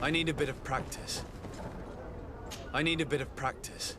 I need a bit of practice. I need a bit of practice.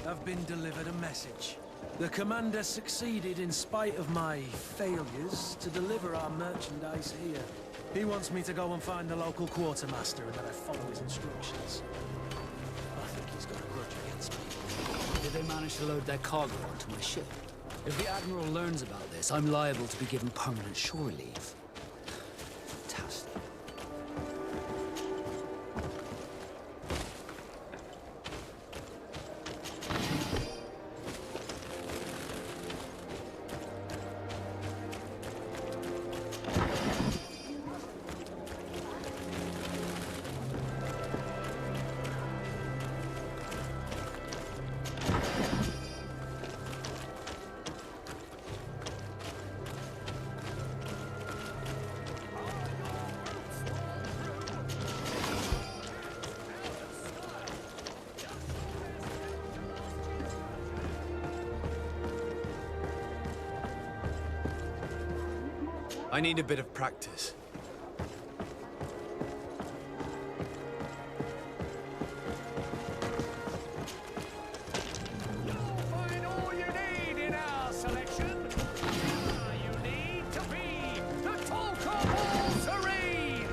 I've been delivered a message. The commander succeeded in spite of my failures to deliver our merchandise here. He wants me to go and find the local quartermaster and that I follow his instructions. I think he's got a grudge against me. Did they manage to load their cargo onto my ship? If the Admiral learns about this, I'm liable to be given permanent shore leave. Fantastic. I need a bit of practice. Find all you need in our selection. You need to be the talk of all serene.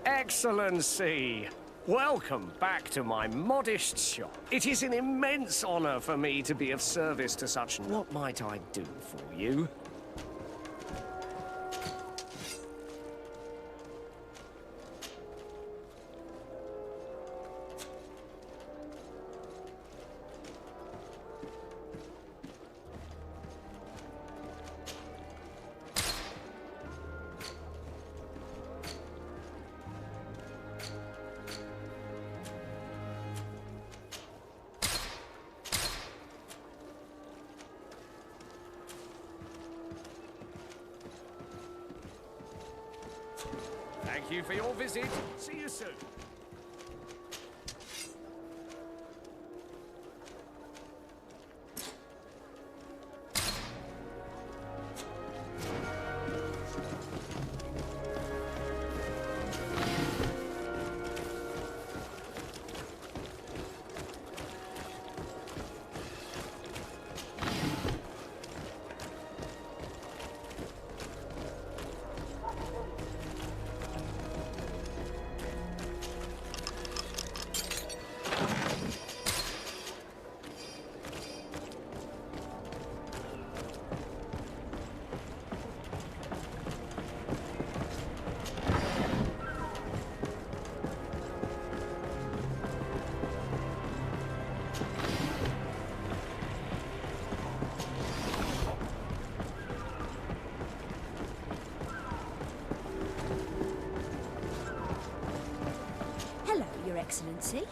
Excellency, welcome back to my modest shop. It is an immense honor for me to be of service to such. What might I do for you? Thank you for your visit. See you soon. Excellency.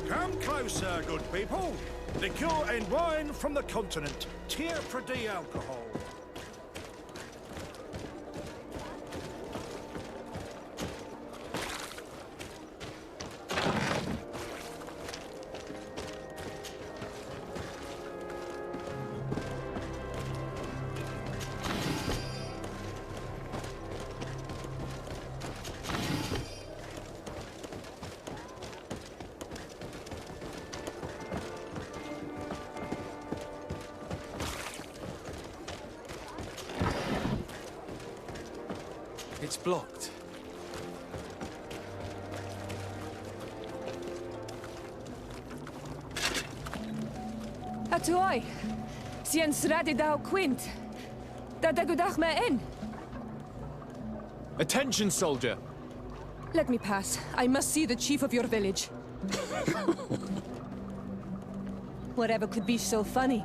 Come closer, good people. Liqueur and wine from the continent. Tir-Fradi alcohol. It's blocked. Atuoi, sien sradi dau quint. Da dagudach me in. Attention, soldier! Let me pass. I must see the chief of your village. Whatever could be so funny.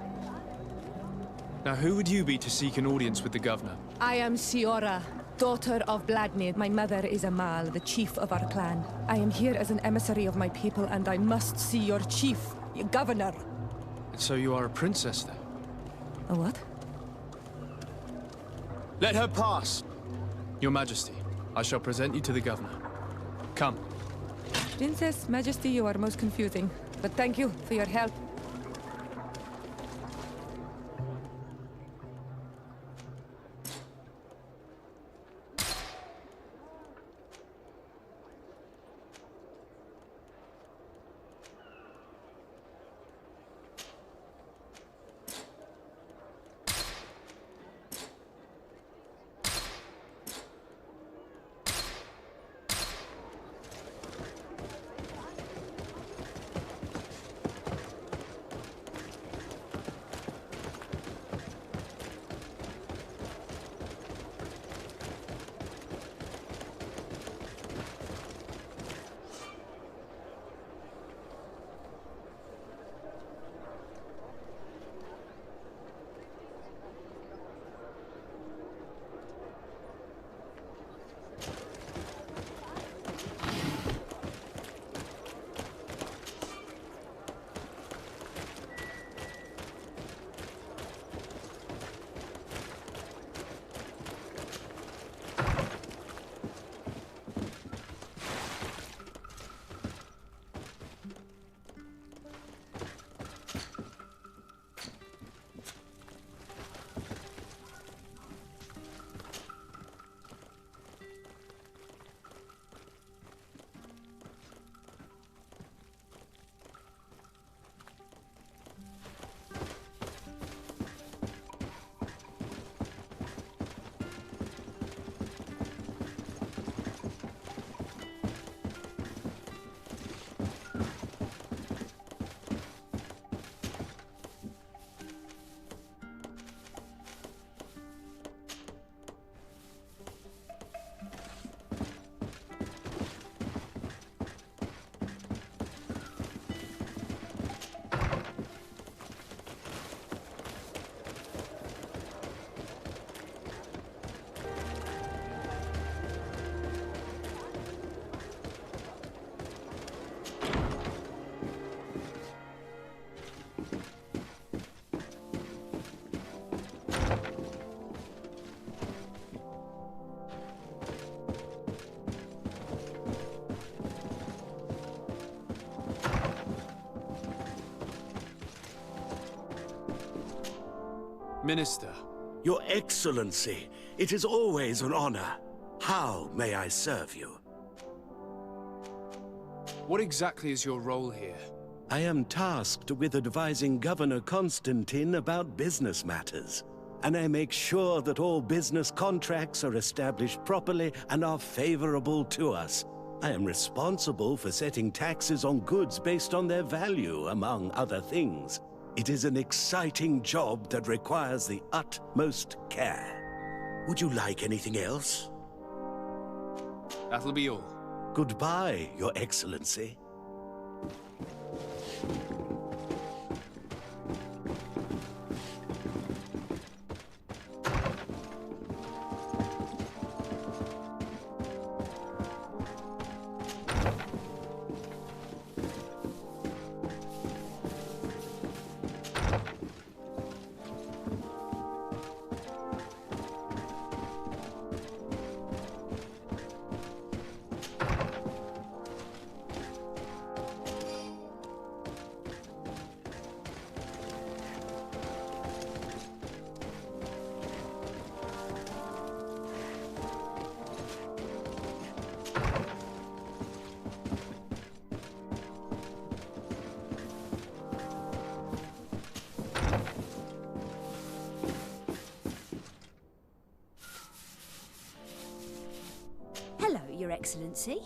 Now, who would you be to seek an audience with the governor? I am Siora, daughter of Bladnid. My mother is Amal, the chief of our clan. I am here as an emissary of my people, and I must see your chief, your governor. And so you are a princess, then? A what? Let her pass! Your Majesty, I shall present you to the governor. Come. Princess, Majesty, you are most confusing. But thank you for your help. Minister. Your Excellency, it is always an honor. How may I serve you? What exactly is your role here? I am tasked with advising Governor Constantine about business matters. And I make sure that all business contracts are established properly and are favorable to us. I am responsible for setting taxes on goods based on their value, among other things. It is an exciting job that requires the utmost care. Would you like anything else? That'll be all. Goodbye, Your Excellency. Hello, Your Excellency.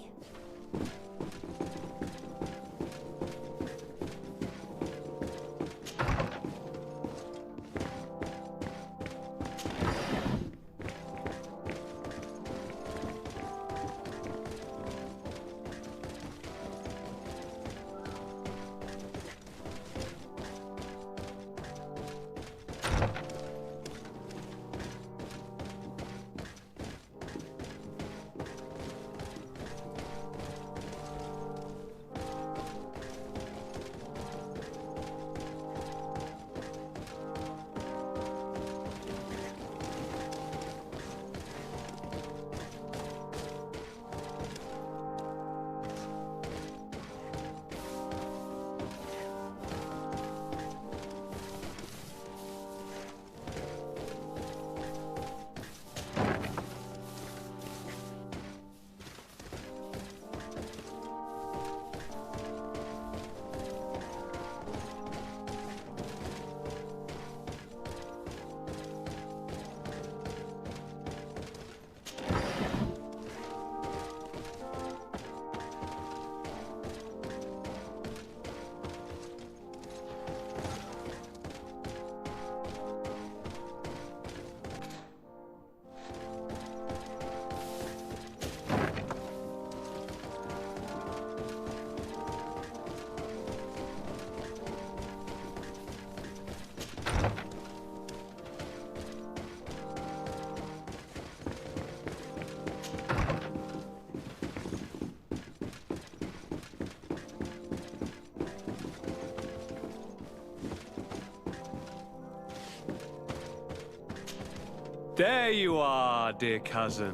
There you are, dear cousin.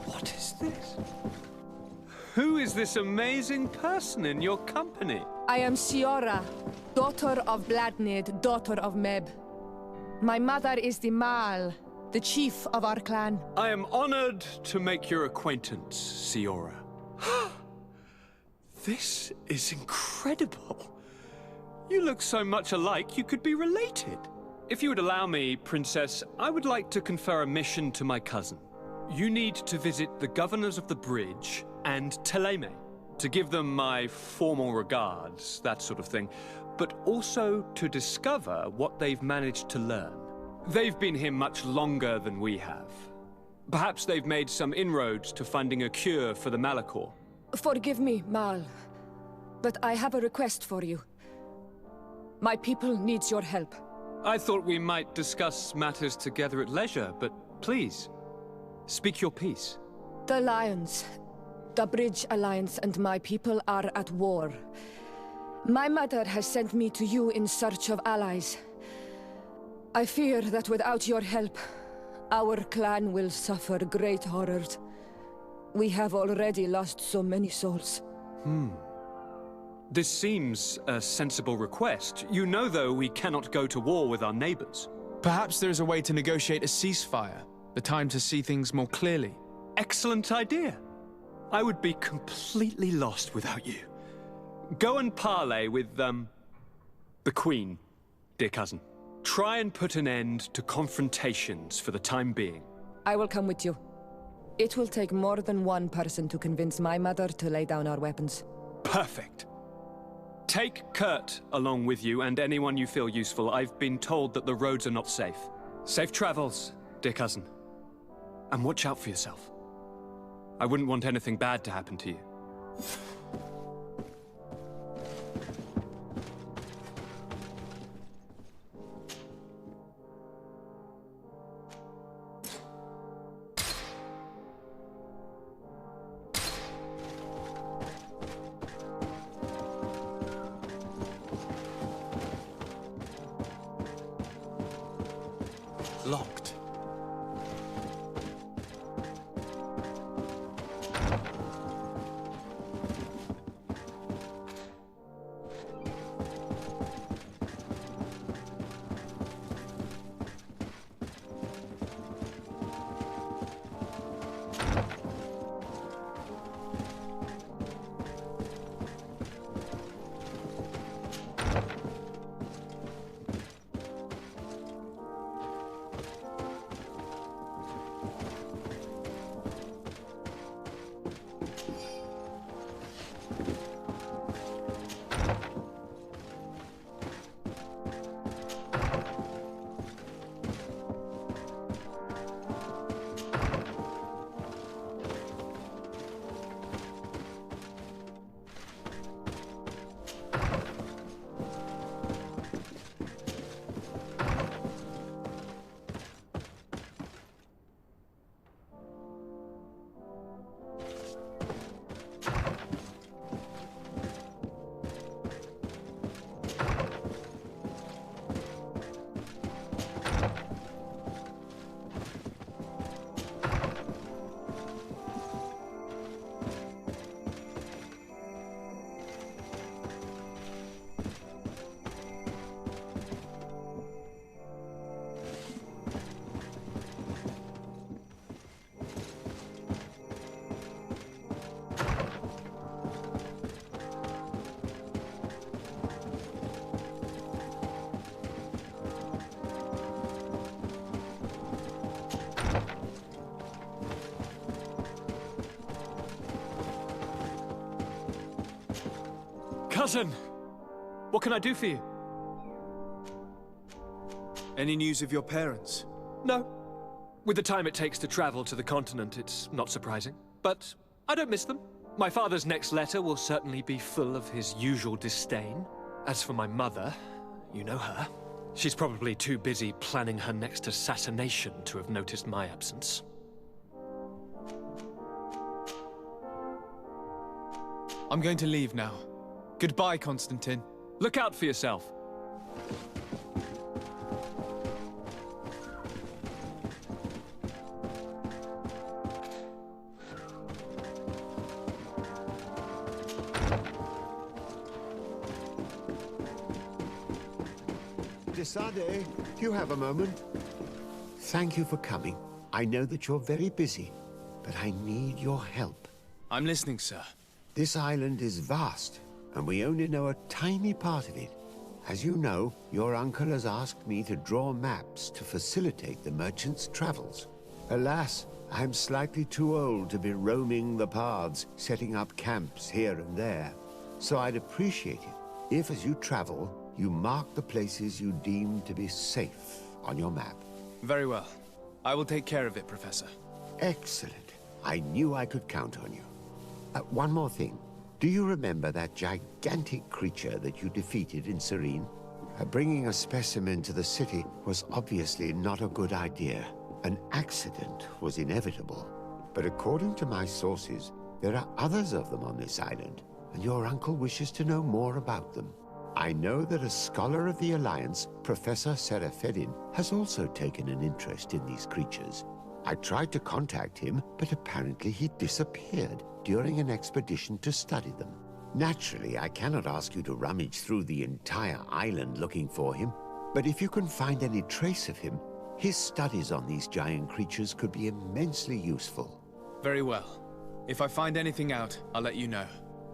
What is this? Who is this amazing person in your company? I am Siora, daughter of Bladnid, daughter of Meb. My mother is the Mal, the chief of our clan. I am honored to make your acquaintance, Siora. This is incredible. You look so much alike you could be related. If you would allow me, Princess, I would like to confer a mission to my cousin. You need to visit the governors of the bridge and Teleme, to give them my formal regards, that sort of thing, but also to discover what they've managed to learn. They've been here much longer than we have. Perhaps they've made some inroads to finding a cure for the Malichor. Forgive me, Mal, but I have a request for you. My people needs your help. I thought we might discuss matters together at leisure, but please, speak your piece. The Lions, the Bridge Alliance and my people are at war. My mother has sent me to you in search of allies. I fear that without your help, our clan will suffer great horrors. We have already lost so many souls. This seems a sensible request. You know, though, we cannot go to war with our neighbors. Perhaps there is a way to negotiate a ceasefire, the time to see things more clearly. Excellent idea. I would be completely lost without you. Go and parley with, the Queen, dear cousin. Try and put an end to confrontations for the time being. I will come with you. It will take more than one person to convince my mother to lay down our weapons. Perfect. Take Kurt along with you and anyone you feel useful. I've been told that the roads are not safe. Safe travels, dear cousin. And watch out for yourself. I wouldn't want anything bad to happen to you. Locked. Cousin! What can I do for you? Any news of your parents? No. With the time it takes to travel to the continent, it's not surprising. But I don't miss them. My father's next letter will certainly be full of his usual disdain. As for my mother, you know her. She's probably too busy planning her next assassination to have noticed my absence. I'm going to leave now. Goodbye, Constantine. Look out for yourself. Desade, do you have a moment? Thank you for coming. I know that you're very busy, but I need your help. I'm listening, sir. This island is vast, and we only know a tiny part of it. As you know, your uncle has asked me to draw maps to facilitate the merchants' travels. Alas, I'm slightly too old to be roaming the paths, setting up camps here and there. So I'd appreciate it if, as you travel, you mark the places you deem to be safe on your map. Very well. I will take care of it, Professor. Excellent. I knew I could count on you. One more thing. Do you remember that gigantic creature that you defeated in Serene? Bringing a specimen to the city was obviously not a good idea. An accident was inevitable. But according to my sources, there are others of them on this island, and your uncle wishes to know more about them. I know that a scholar of the Alliance, Professor Serafedin, has also taken an interest in these creatures. I tried to contact him, but apparently he disappeared during an expedition to study them. Naturally, I cannot ask you to rummage through the entire island looking for him, But if you can find any trace of him, his studies on these giant creatures could be immensely useful. Very well. If I find anything out, I'll let you know.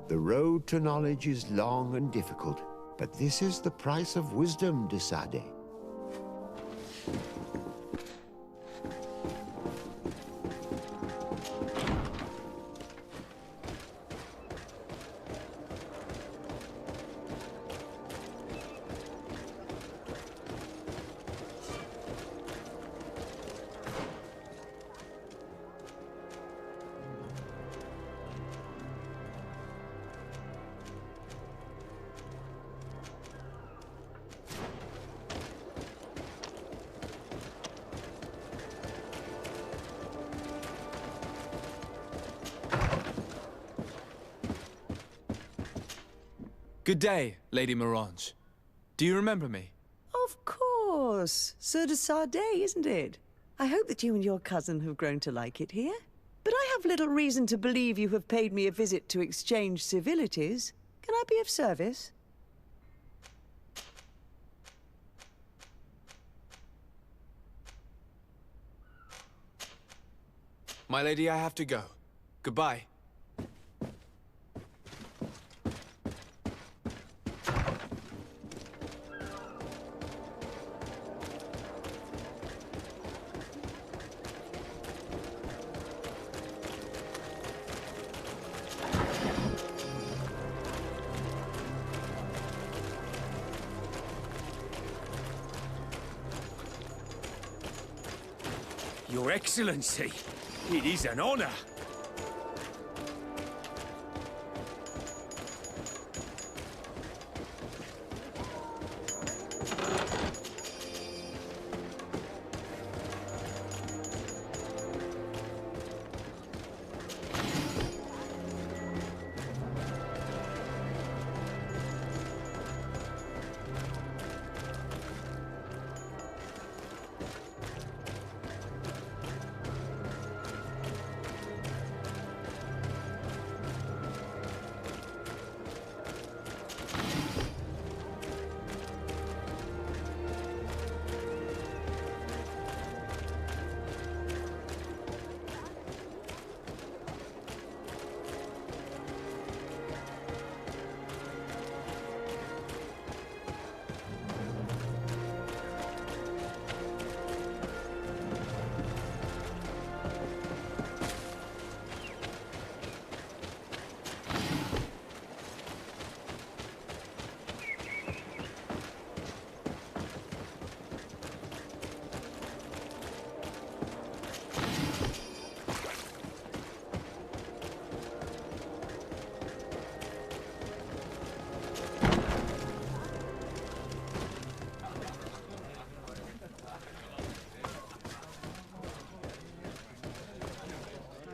The road to knowledge is long and difficult, but this is the price of wisdom, de Sade. Good day, Lady Morange. Do you remember me? Of course. Sir de Sade, isn't it? I hope that you and your cousin have grown to like it here. But I have little reason to believe you have paid me a visit to exchange civilities. Can I be of service? My lady, I have to go. Goodbye. Your Excellency, it is an honor.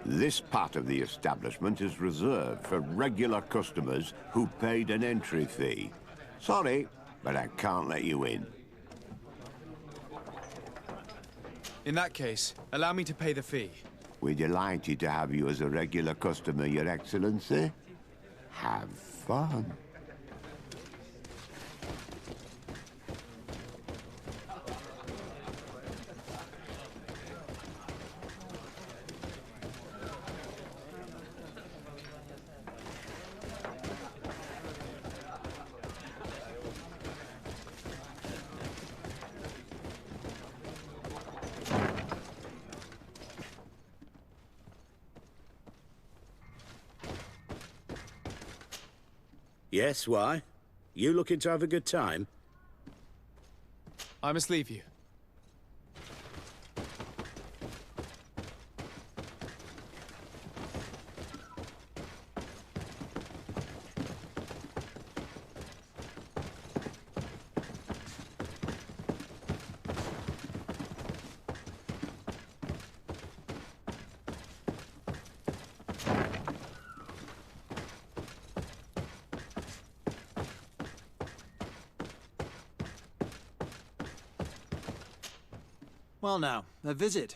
This part of the establishment is reserved for regular customers who paid an entry fee. Sorry, but I can't let you in. In that case, allow me to pay the fee. We're delighted to have you as a regular customer, Your Excellency. Have fun. Yes, why? You looking to have a good time? I must leave you. Well now, a visit.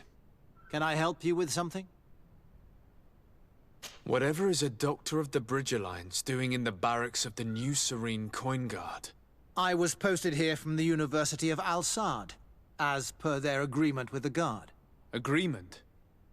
Can I help you with something? Whatever is a doctor of the Bridge Alliance doing in the barracks of the New Serene Coin Guard? I was posted here from the University of Al-Sad, as per their agreement with the Guard. Agreement?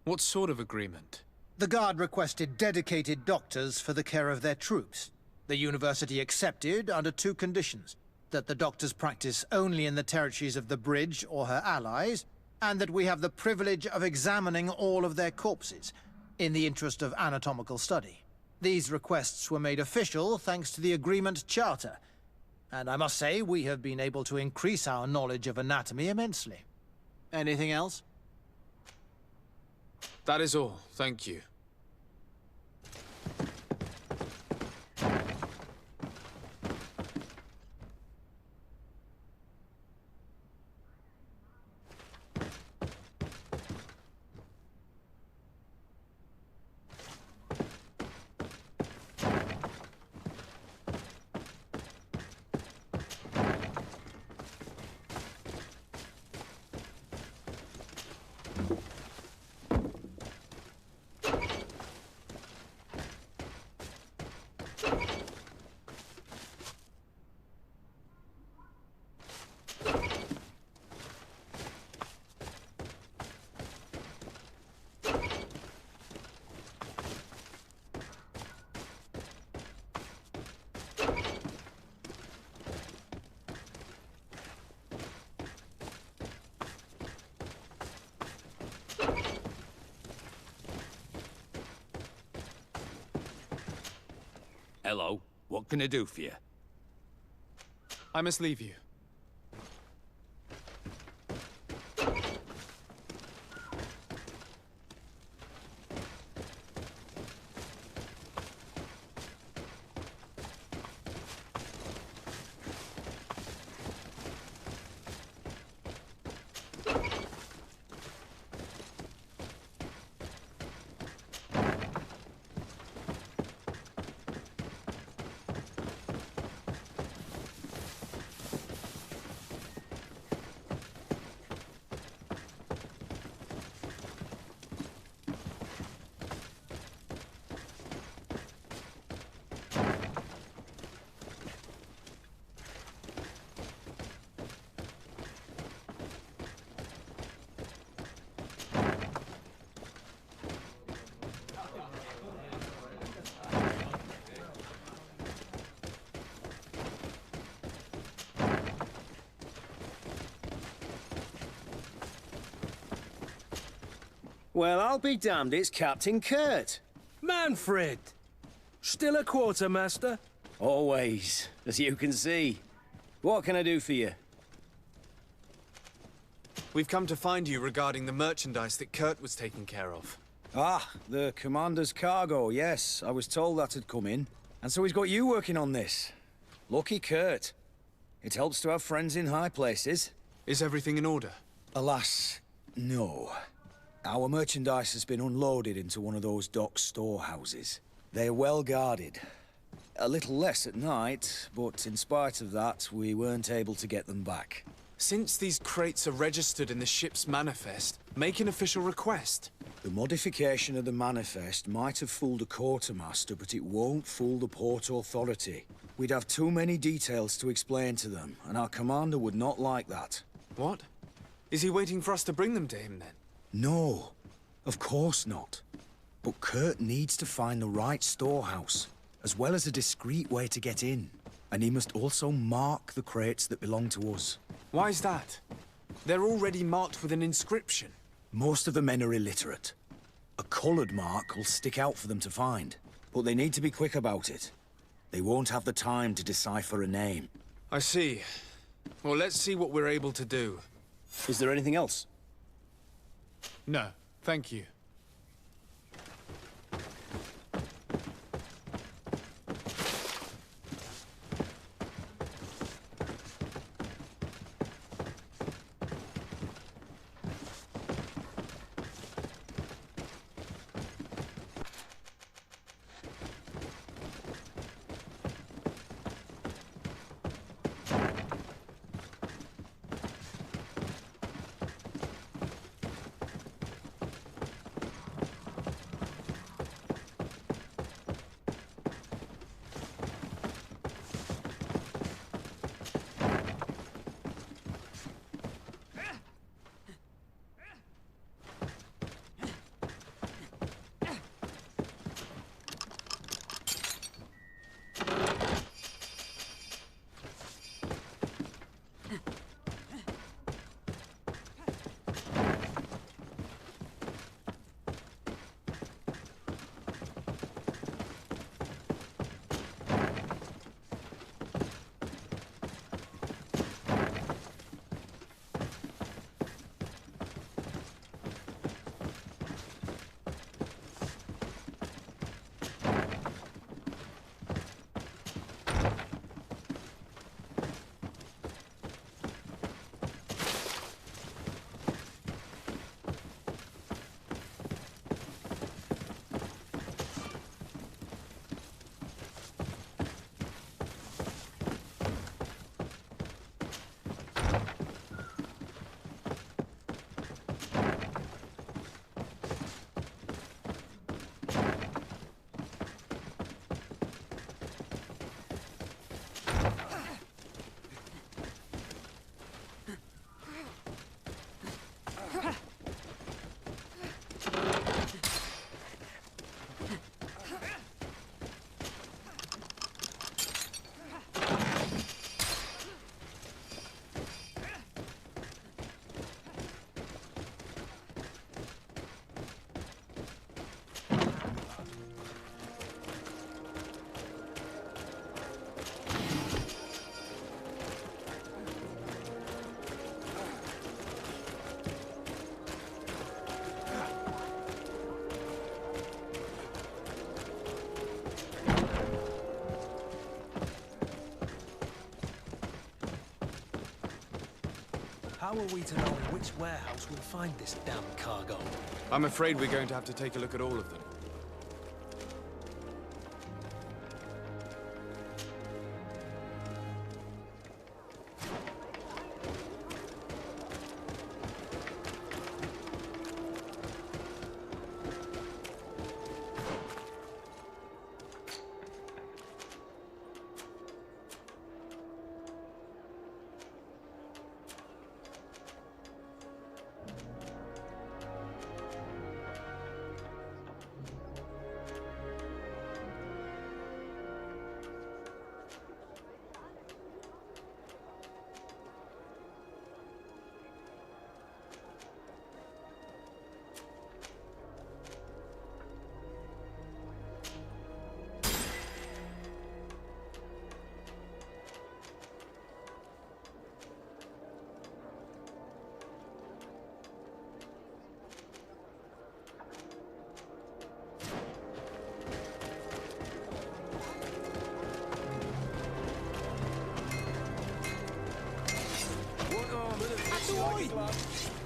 What sort of agreement? The Guard requested dedicated doctors for the care of their troops. The University accepted under 2 conditions: that the doctors practice only in the territories of the Bridge or her allies, and that we have the privilege of examining all of their corpses, in the interest of anatomical study. These requests were made official thanks to the Agreement Charter, and I must say we have been able to increase our knowledge of anatomy immensely. Anything else? That is all, thank you. Hello, what can I do for you? I must leave you. Well, I'll be damned, it's Captain Kurt. Manfred! Still a quartermaster? Always, as you can see. What can I do for you? We've come to find you regarding the merchandise that Kurt was taking care of. Ah, the commander's cargo, yes. I was told that had come in. And so he's got you working on this. Lucky Kurt. It helps to have friends in high places. Is everything in order? Alas, no. Our merchandise has been unloaded into one of those dock storehouses. They're well guarded. A little less at night, but in spite of that, we weren't able to get them back. Since these crates are registered in the ship's manifest, make an official request. The modification of the manifest might have fooled a quartermaster, but it won't fool the Port Authority. We'd have too many details to explain to them, and our commander would not like that. What? Is he waiting for us to bring them to him, then? No, of course not. But Kurt needs to find the right storehouse, as well as a discreet way to get in. And he must also mark the crates that belong to us. Why's that? They're already marked with an inscription. Most of the men are illiterate. A colored mark will stick out for them to find, but they need to be quick about it. They won't have the time to decipher a name. I see. Well, let's see what we're able to do. Is there anything else? No, thank you. How are we to know in which warehouse we'll find this damn cargo? I'm afraid we're going to have to take a look at all of them.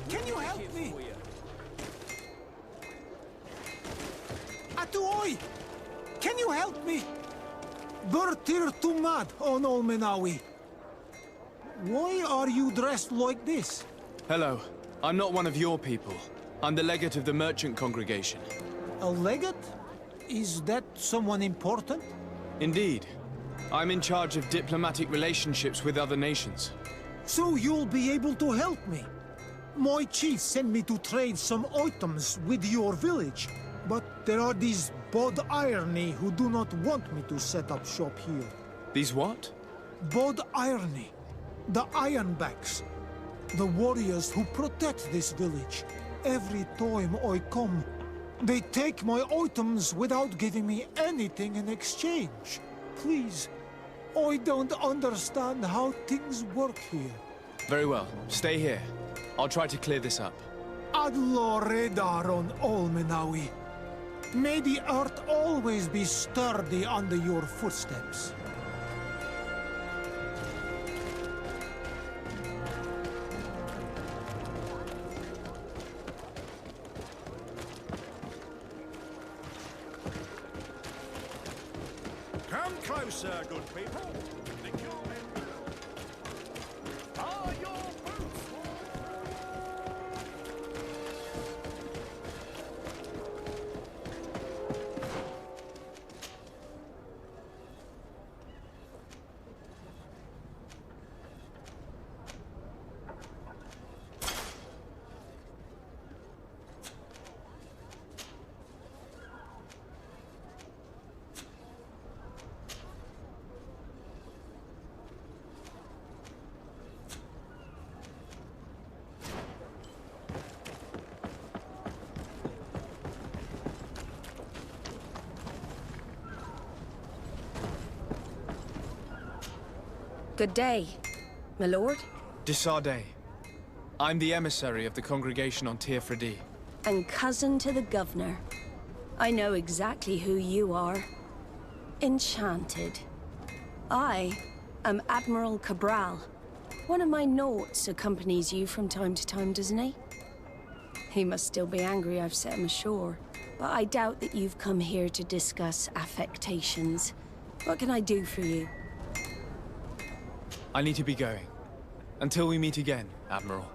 Can you help me? Atuoi! Can you help me? Bertir Tumad on Olmenawi. Why are you dressed like this? Hello. I'm not one of your people. I'm the legate of the merchant congregation. A legate? Is that someone important? Indeed. I'm in charge of diplomatic relationships with other nations. So you'll be able to help me. My chief sent me to trade some items with your village, but there are these Bod Irony who do not want me to set up shop here. These what? Bod Irony. The Ironbacks. The warriors who protect this village. Every time I come, they take my items without giving me anything in exchange. Please, I don't understand how things work here. Very well. Stay here. I'll try to clear this up. Adlo Redaron Olmenawi. May the earth always be sturdy under your footsteps. Come closer, good people. Are your boots Good day, my lord. Desardet. I'm the emissary of the congregation on Tir-Fradi. And cousin to the governor. I know exactly who you are. Enchanted. I am Admiral Cabral. One of my naughts accompanies you from time to time, doesn't he? He must still be angry I've set him ashore. But I doubt that you've come here to discuss affectations. What can I do for you? I need to be going. Until we meet again, Admiral.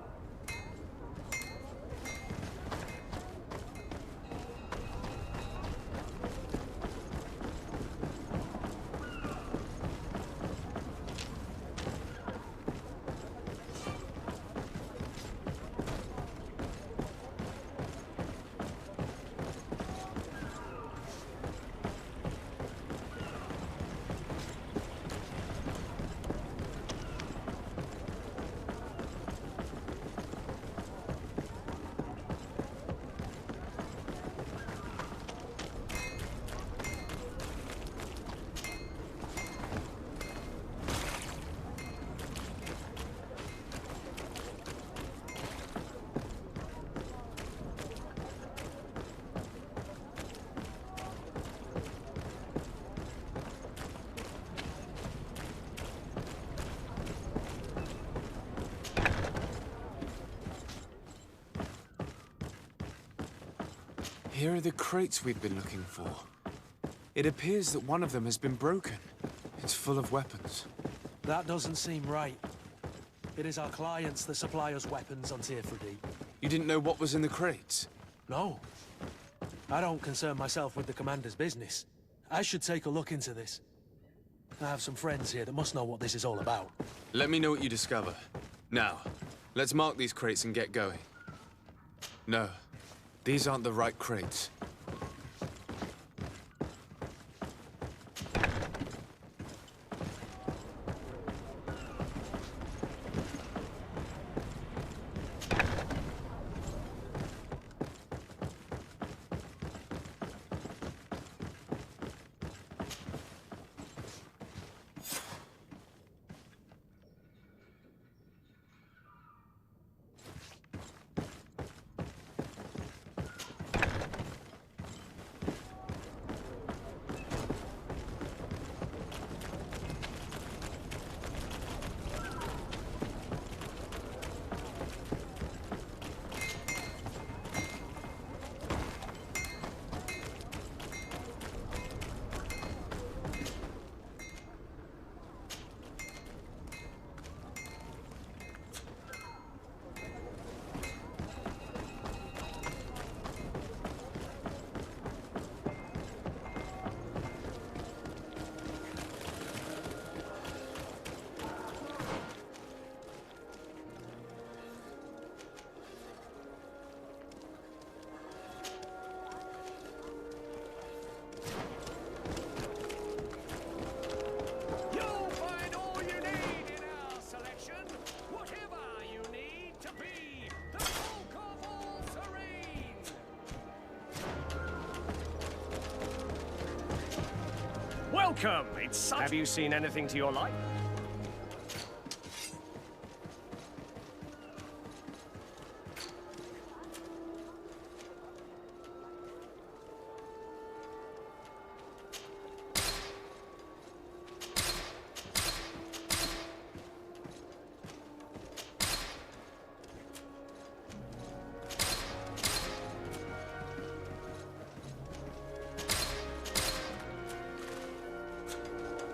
Here are the crates we've been looking for. It appears that one of them has been broken. It's full of weapons. That doesn't seem right. It is our clients that supply us weapons on Tir-Fradi. You didn't know what was in the crates? No. I don't concern myself with the commander's business. I should take a look into this. I have some friends here that must know what this is all about. Let me know what you discover. Now, let's mark these crates and get going. No, these aren't the right crates. Welcome! Have you seen anything to your liking?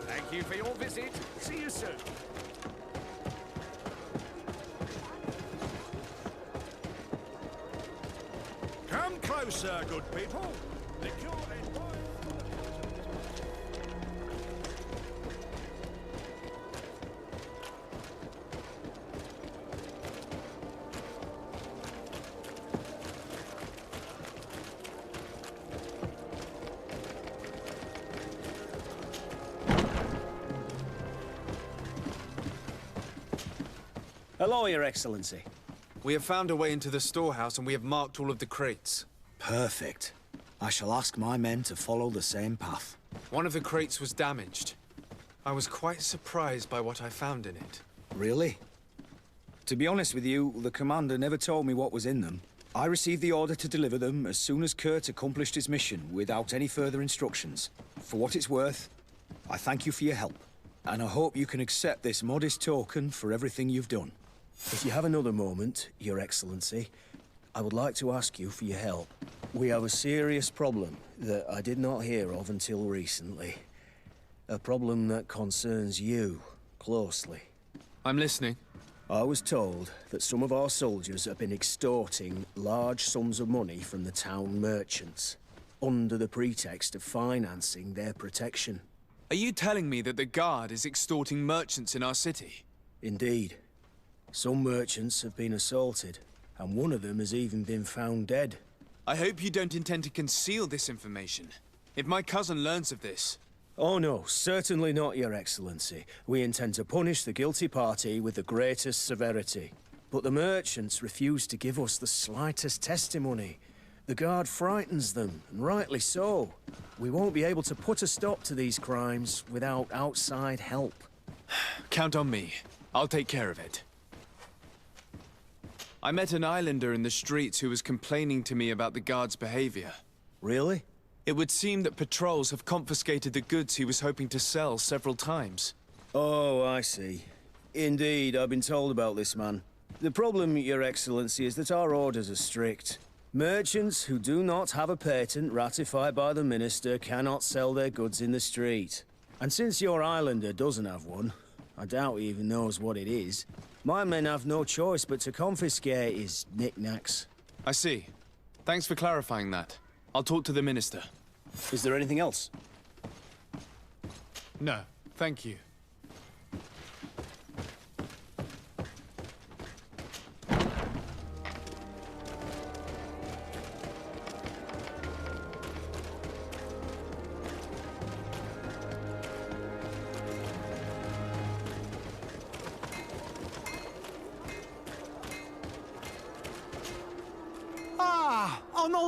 Thank you for your visit. See you soon. Come closer, good people. The cure and wine. Hello, Your Excellency. We have found a way into the storehouse and we have marked all of the crates. Perfect. I shall ask my men to follow the same path. One of the crates was damaged. I was quite surprised by what I found in it. Really? To be honest with you, the commander never told me what was in them. I received the order to deliver them as soon as Kurt accomplished his mission without any further instructions. For what it's worth, I thank you for your help. And I hope you can accept this modest token for everything you've done. If you have another moment, Your Excellency, I would like to ask you for your help. We have a serious problem that I did not hear of until recently. A problem that concerns you closely. I'm listening. I was told that some of our soldiers have been extorting large sums of money from the town merchants, under the pretext of financing their protection. Are you telling me that the Guard is extorting merchants in our city? Indeed. Some merchants have been assaulted, and one of them has even been found dead. I hope you don't intend to conceal this information. If my cousin learns of this... Oh no, certainly not, Your Excellency. We intend to punish the guilty party with the greatest severity. But the merchants refuse to give us the slightest testimony. The Guard frightens them, and rightly so. We won't be able to put a stop to these crimes without outside help. Count on me. I'll take care of it. I met an islander in the streets who was complaining to me about the Guard's behavior. Really? It would seem that patrols have confiscated the goods he was hoping to sell several times. Oh, I see. Indeed, I've been told about this man. The problem, Your Excellency, is that our orders are strict. Merchants who do not have a patent ratified by the minister cannot sell their goods in the street. And since your islander doesn't have one, I doubt he even knows what it is, my men have no choice but to confiscate his knickknacks. I see. Thanks for clarifying that. I'll talk to the minister. Is there anything else? No, thank you.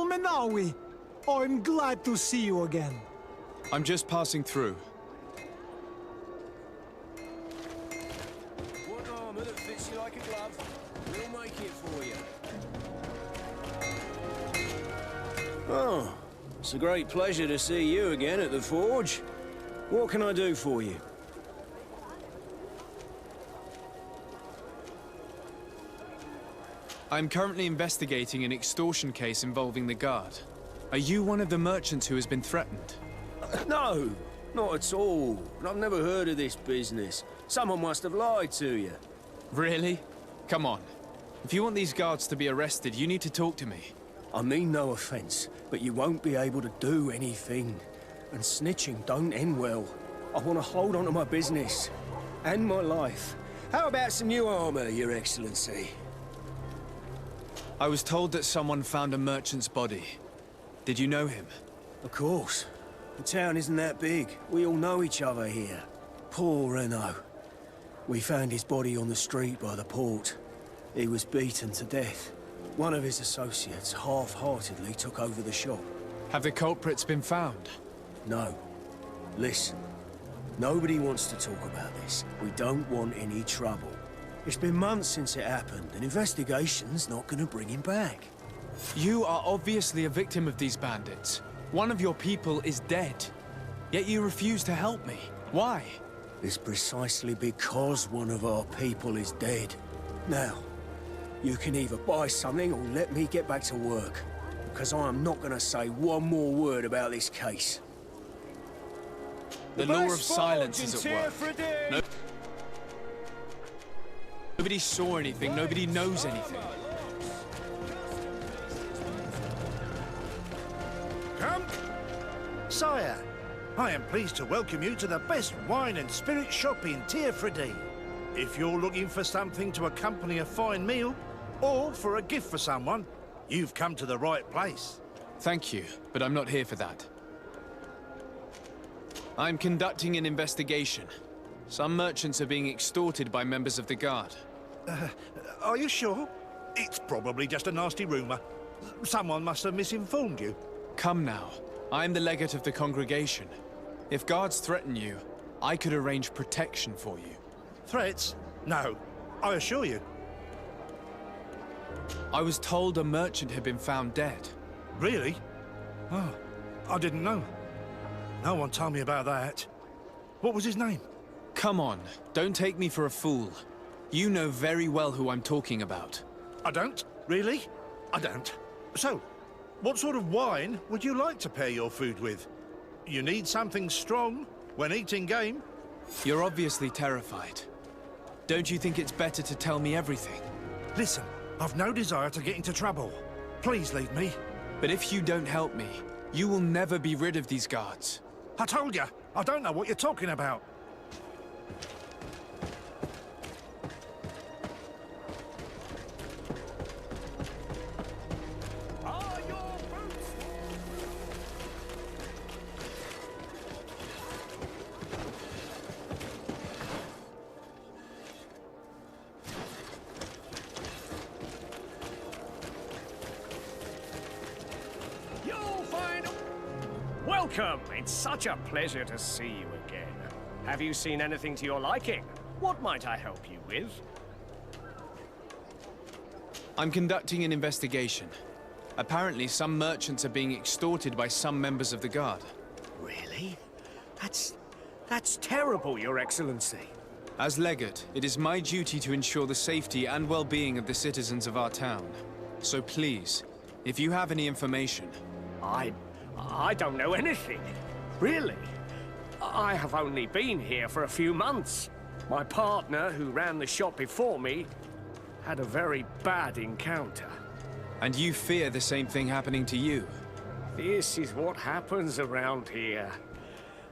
Menawi. I'm glad to see you again. I'm just passing through. One armor that fits you like a glove. We'll make it for you. Oh, it's a great pleasure to see you again at the forge. What can I do for you? I'm currently investigating an extortion case involving the Guard. Are you one of the merchants who has been threatened? No, not at all. I've never heard of this business. Someone must have lied to you. Really? Come on. If you want these guards to be arrested, you need to talk to me. I mean no offense, but you won't be able to do anything. And snitching don't end well. I want to hold on to my business. And my life. How about some new armor, Your Excellency? I was told that someone found a merchant's body. Did you know him? Of course. The town isn't that big. We all know each other here. Poor Renault. We found his body on the street by the port. He was beaten to death. One of his associates half-heartedly took over the shop. Have the culprits been found? No. Listen. Nobody wants to talk about this. We don't want any trouble. It's been months since it happened. An investigation's not gonna bring him back. You are obviously a victim of these bandits. One of your people is dead. Yet you refuse to help me. Why? It's precisely because one of our people is dead. Now, you can either buy something or let me get back to work. Because I am not gonna say one more word about this case. The law of silence is at work. Nobody saw anything, nobody knows anything. Come! Sire, I am pleased to welcome you to the best wine and spirit shop in Tir-Fradi. If you're looking for something to accompany a fine meal, or for a gift for someone, you've come to the right place. Thank you, but I'm not here for that. I'm conducting an investigation. Some merchants are being extorted by members of the Guard. Are you sure? It's probably just a nasty rumor. Someone must have misinformed you. Come now. I'm the legate of the congregation. If guards threaten you, I could arrange protection for you. Threats? No, I assure you. I was told a merchant had been found dead. Really? Oh, I didn't know. No one told me about that. What was his name? Come on, don't take me for a fool. You know very well who I'm talking about. I don't? Really? I don't. So, what sort of wine would you like to pair your food with? You need something strong when eating game? You're obviously terrified. Don't you think it's better to tell me everything? Listen, I've no desire to get into trouble. Please leave me. But if you don't help me, you will never be rid of these guards. I told you, I don't know what you're talking about. Welcome! It's such a pleasure to see you again. Have you seen anything to your liking? What might I help you with? I'm conducting an investigation. Apparently, some merchants are being extorted by some members of the Guard. Really? That's terrible, Your Excellency. As legate, it is my duty to ensure the safety and well-being of the citizens of our town. So please, If you have any information... I don't know anything. Really. I have only been here for a few months. My partner, who ran the shop before me, had a very bad encounter. And you fear the same thing happening to you? This is what happens around here.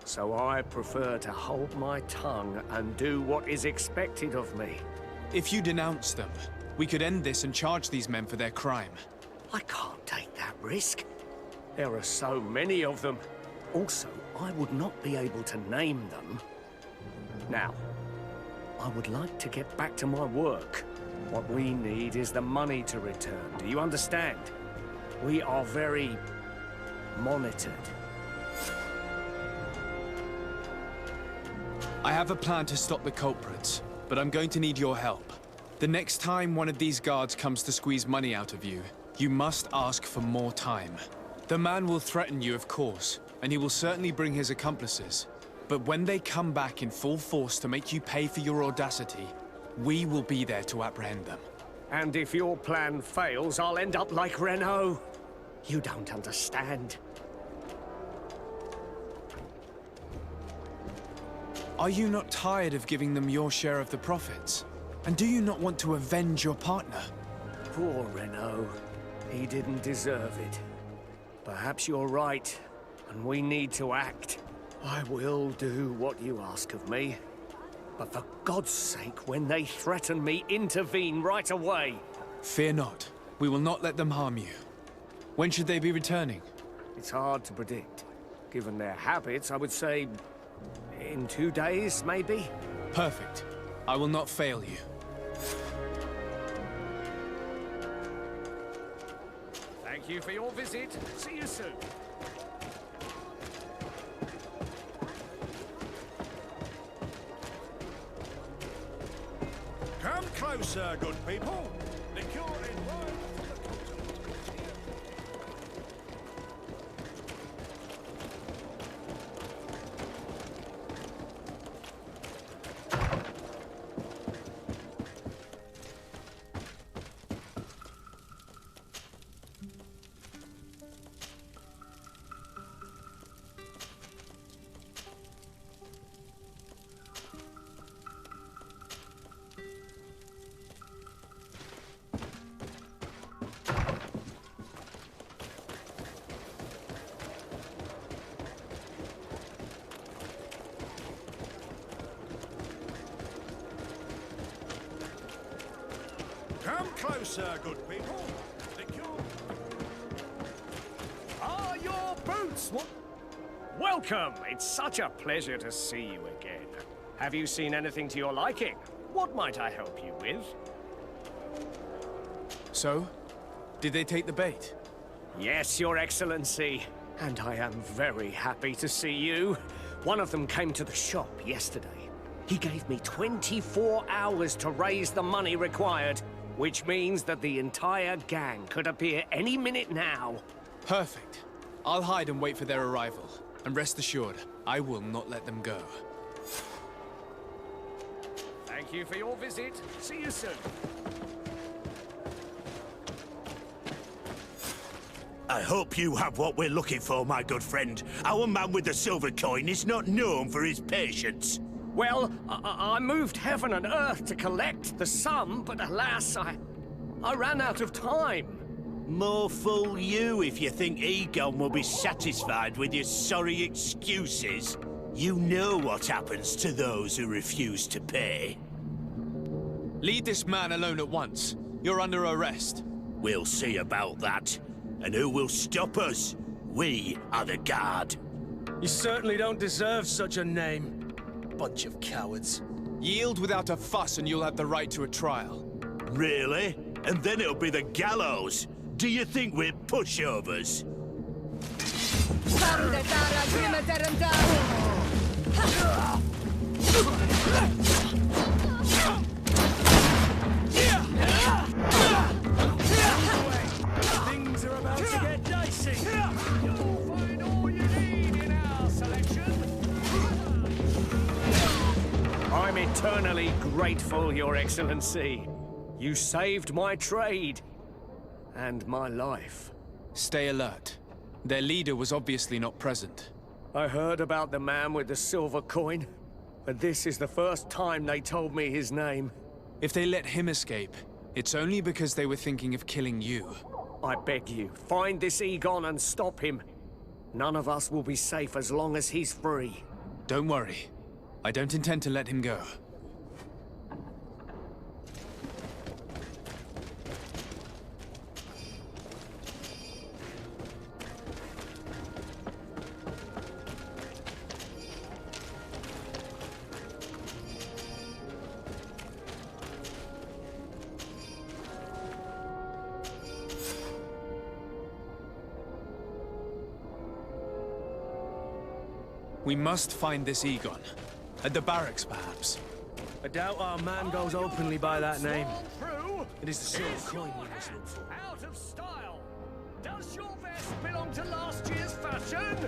So I prefer to hold my tongue and do what is expected of me. If you denounce them, we could end this and charge these men for their crime. I can't take that risk. There are so many of them. Also, I would not be able to name them. Now, I would like to get back to my work. What we need is the money to return. Do you understand? We are very monitored. I have a plan to stop the culprits, but I'm going to need your help. The next time one of these guards comes to squeeze money out of you, you must ask for more time. The man will threaten you, of course, and he will certainly bring his accomplices. But when they come back in full force to make you pay for your audacity, we will be there to apprehend them. And if your plan fails, I'll end up like Renault. You don't understand. Are you not tired of giving them your share of the profits? And do you not want to avenge your partner? Poor Renault. He didn't deserve it. Perhaps you're right, and we need to act. I will do what you ask of me. But for God's sake, when they threaten me, intervene right away. Fear not. We will not let them harm you. When should they be returning? It's hard to predict. Given their habits, I would say... in 2 days, maybe? Perfect. I will not fail you. Thank you for your visit. See you soon. Come closer, good people. The cure in wine for the continent. Come closer, good people. The cure... Ah, your boots! Welcome! It's such a pleasure to see you again. Have you seen anything to your liking? What might I help you with? So? Did they take the bait? Yes, Your Excellency. And I am very happy to see you. One of them came to the shop yesterday. He gave me 24 hours to raise the money required, which means that the entire gang could appear any minute now. Perfect. I'll hide and wait for their arrival. And rest assured, I will not let them go. Thank you for your visit. See you soon. I hope you have what we're looking for, my good friend. Our man with the silver coin is not known for his patience. Well, I moved heaven and earth to collect the sum, but alas, I ran out of time. More fool you if you think Egon will be satisfied with your sorry excuses. You know what happens to those who refuse to pay. Leave this man alone at once. You're under arrest. We'll see about that. And who will stop us? We are the guard. You certainly don't deserve such a name. Bunch of cowards. Yield without a fuss and you'll have the right to a trial. Really? And then it'll be the gallows. Do you think we're pushovers? Things are about to get dicey. You'll find all you need in our selection. I'm eternally grateful, Your Excellency. You saved my trade. And my life. Stay alert. Their leader was obviously not present. I heard about the man with the silver coin, but this is the first time they told me his name. If they let him escape, it's only because they were thinking of killing you. I beg you, find this Egon and stop him. None of us will be safe as long as he's free. Don't worry. I don't intend to let him go. We must find this Egon. At the barracks, perhaps. I doubt our man goes openly by that name. It is the silver coin we must look for. Out of style! Does your vest belong to last year's fashion?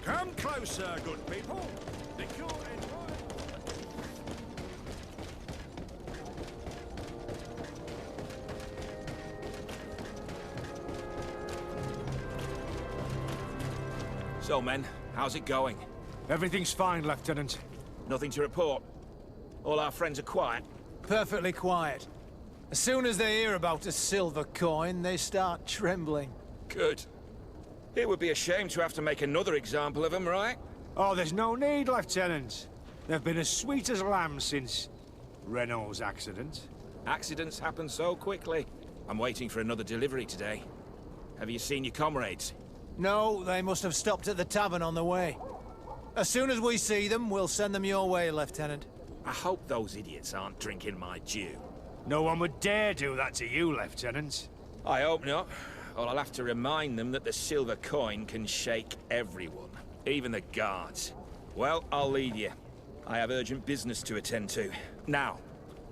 Come closer, good people. The court is So, men, how's it going? Everything's fine, Lieutenant. Nothing to report? All our friends are quiet? Perfectly quiet. As soon as they hear about a silver coin, they start trembling. Good. It would be a shame to have to make another example of them, right? Oh, there's no need, Lieutenant. They've been as sweet as lambs since Renault's accident. Accidents happen so quickly. I'm waiting for another delivery today. Have you seen your comrades? No, they must have stopped at the tavern on the way. As soon as we see them, we'll send them your way, Lieutenant. I hope those idiots aren't drinking my dew. No one would dare do that to you, Lieutenant. I hope not. Or I'll have to remind them that the silver coin can shake everyone, even the guards. Well, I'll leave you. I have urgent business to attend to. Now,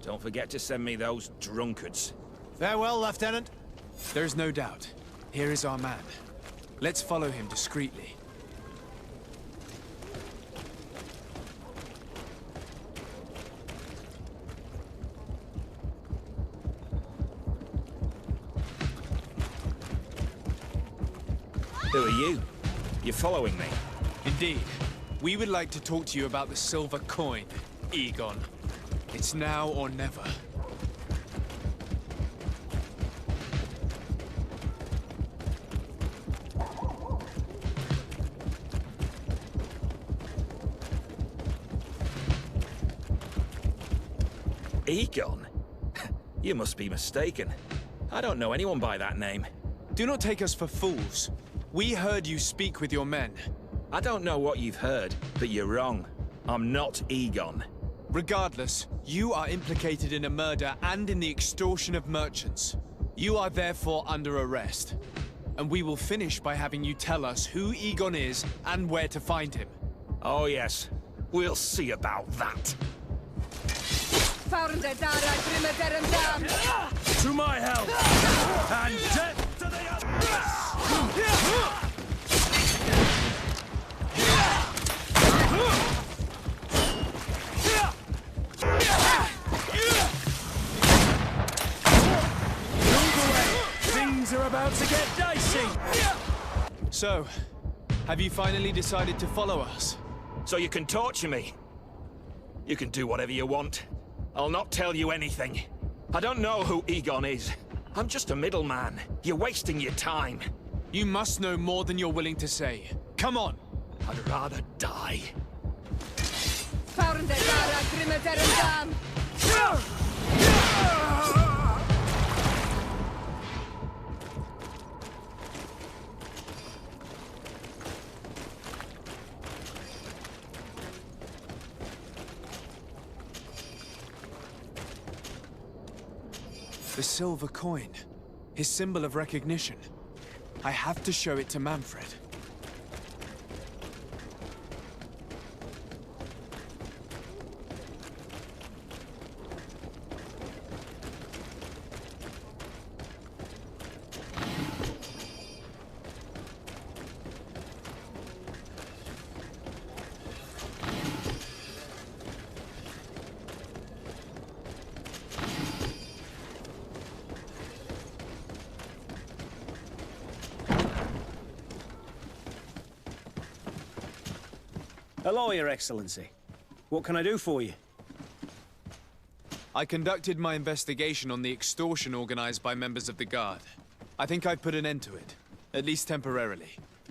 don't forget to send me those drunkards. Farewell, Lieutenant. There's no doubt. Here is our man. Let's follow him discreetly. Who are you? You're following me? Indeed. We would like to talk to you about the silver coin, Egon. It's now or never. Egon? You must be mistaken. I don't know anyone by that name. Do not take us for fools. We heard you speak with your men. I don't know what you've heard, but you're wrong. I'm not Egon. Regardless, you are implicated in a murder and in the extortion of merchants. You are therefore under arrest. And we will finish by having you tell us who Egon is and where to find him. Oh yes, we'll see about that. To my help! And death to the others! Things are about to get dicey! So, have you finally decided to follow us? So you can torture me. You can do whatever you want. I'll not tell you anything. I don't know who Egon is. I'm just a middleman. You're wasting your time. You must know more than you're willing to say. Come on! I'd rather die. The silver coin. His symbol of recognition. I have to show it to Manfred. Hello, Your Excellency. What can I do for you? I conducted my investigation on the extortion organized by members of the Guard. I think I've put an end to it, at least temporarily.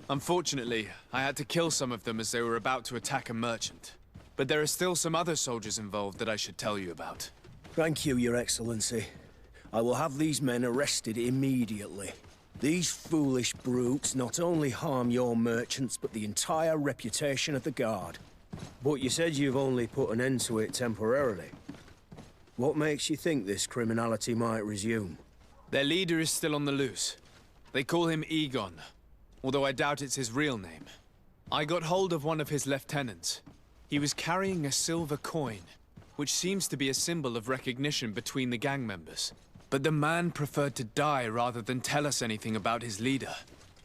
Unfortunately, I had to kill some of them as they were about to attack a merchant. But there are still some other soldiers involved that I should tell you about. Thank you, Your Excellency. I will have these men arrested immediately. These foolish brutes not only harm your merchants, but the entire reputation of the Guard. But you said you've only put an end to it temporarily. What makes you think this criminality might resume? Their leader is still on the loose. They call him Egon, although I doubt it's his real name. I got hold of one of his lieutenants. He was carrying a silver coin, which seems to be a symbol of recognition between the gang members. But the man preferred to die rather than tell us anything about his leader.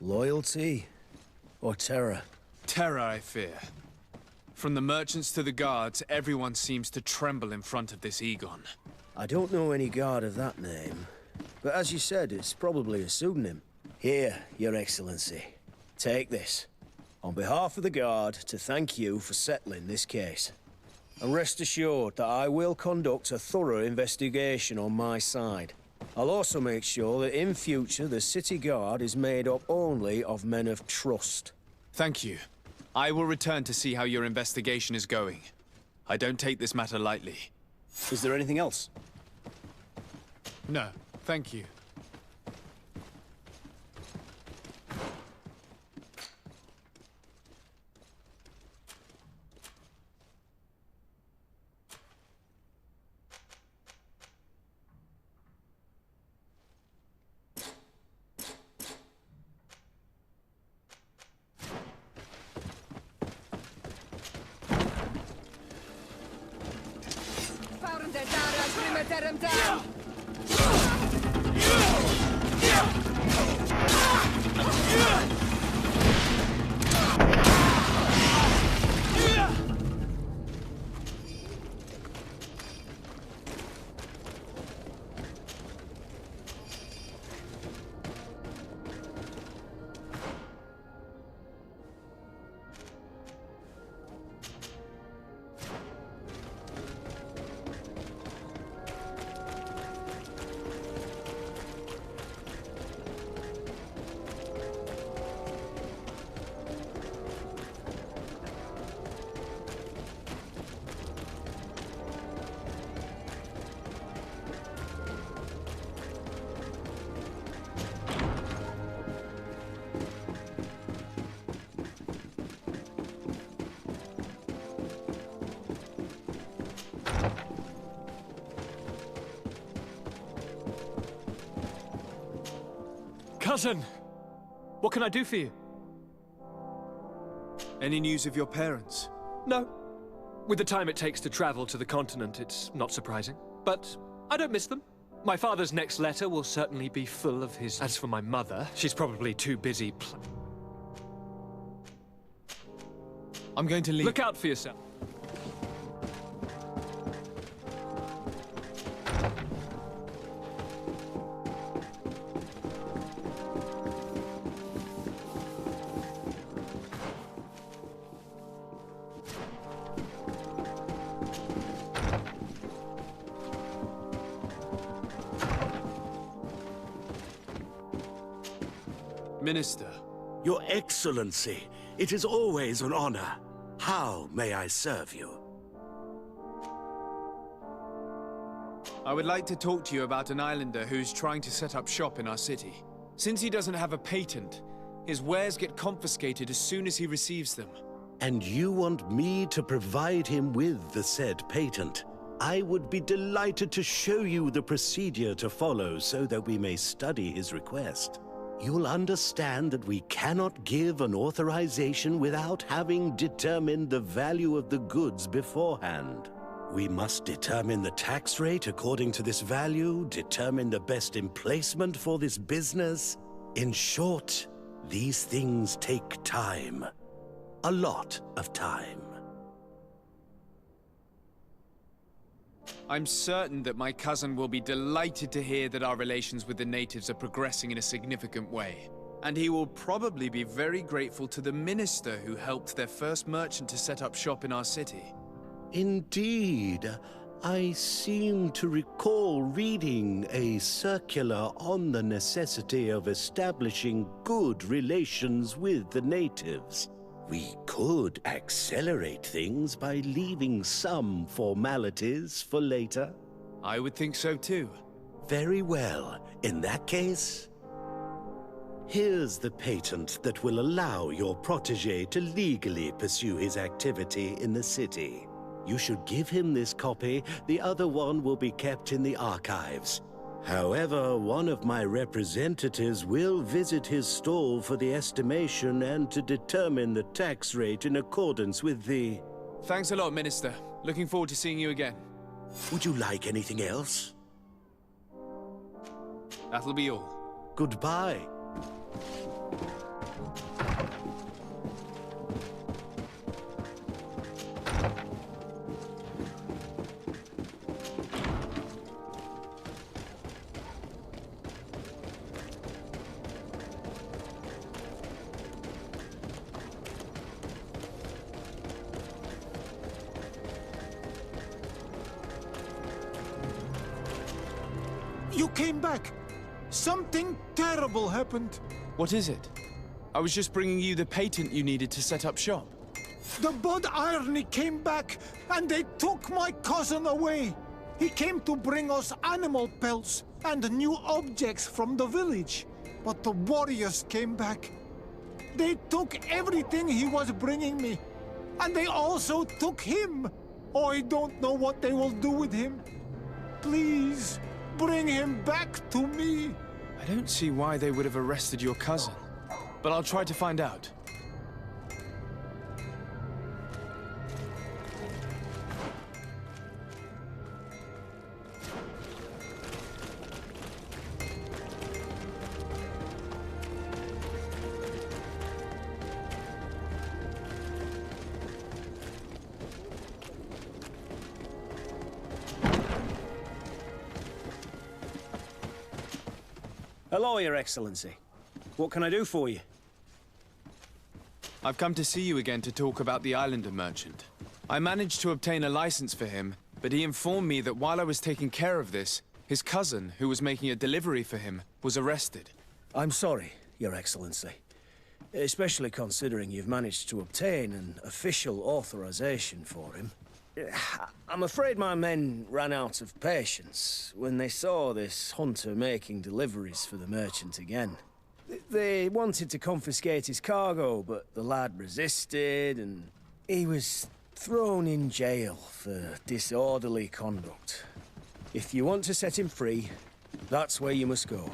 Loyalty? Or terror? Terror, I fear. From the merchants to the guards, everyone seems to tremble in front of this Egon. I don't know any guard of that name. But as you said, it's probably a pseudonym. Here, Your Excellency. Take this. On behalf of the Guard, to thank you for settling this case. And rest assured that I will conduct a thorough investigation on my side. I'll also make sure that in future the City Guard is made up only of men of trust. Thank you. I will return to see how your investigation is going. I don't take this matter lightly. Is there anything else? No, thank you. Cousin! What can I do for you? Any news of your parents? No. With the time it takes to travel to the continent, it's not surprising. But I don't miss them. My father's next letter will certainly be full of his... As for my mother, she's probably too busy I'm going to leave. Look out for yourself. Minister. Your Excellency, it is always an honor. How may I serve you? I would like to talk to you about an islander who's trying to set up shop in our city. Since he doesn't have a patent, his wares get confiscated as soon as he receives them. And you want me to provide him with the said patent? I would be delighted to show you the procedure to follow so that we may study his request. You'll understand that we cannot give an authorization without having determined the value of the goods beforehand. We must determine the tax rate according to this value, determine the best emplacement for this business. In short, these things take time. A lot of time. I'm certain that my cousin will be delighted to hear that our relations with the natives are progressing in a significant way. And he will probably be very grateful to the minister who helped their first merchant to set up shop in our city. Indeed. I seem to recall reading a circular on the necessity of establishing good relations with the natives. We could accelerate things by leaving some formalities for later. I would think so too. Very well. In that case, here's the patent that will allow your protégé to legally pursue his activity in the city. You should give him this copy. The other one will be kept in the archives. However, one of my representatives will visit his stall for the estimation and to determine the tax rate in accordance with the... Thanks a lot, Minister. Looking forward to seeing you again. Would you like anything else? That'll be all. Goodbye. You came back! Something terrible happened. What is it? I was just bringing you the patent you needed to set up shop. The Bud Irony came back, and they took my cousin away. He came to bring us animal pelts and new objects from the village. But the warriors came back. They took everything he was bringing me. And they also took him. Oh, I don't know what they will do with him. Please, bring him back to me. I don't see why they would have arrested your cousin, but I'll try to find out. Hello, Your Excellency. What can I do for you? I've come to see you again to talk about the islander merchant. I managed to obtain a license for him, but he informed me that while I was taking care of this, his cousin, who was making a delivery for him, was arrested. I'm sorry, Your Excellency. Especially considering you've managed to obtain an official authorization for him. I'm afraid my men ran out of patience when they saw this hunter making deliveries for the merchant again. They wanted to confiscate his cargo, but the lad resisted, and he was thrown in jail for disorderly conduct. If you want to set him free, that's where you must go.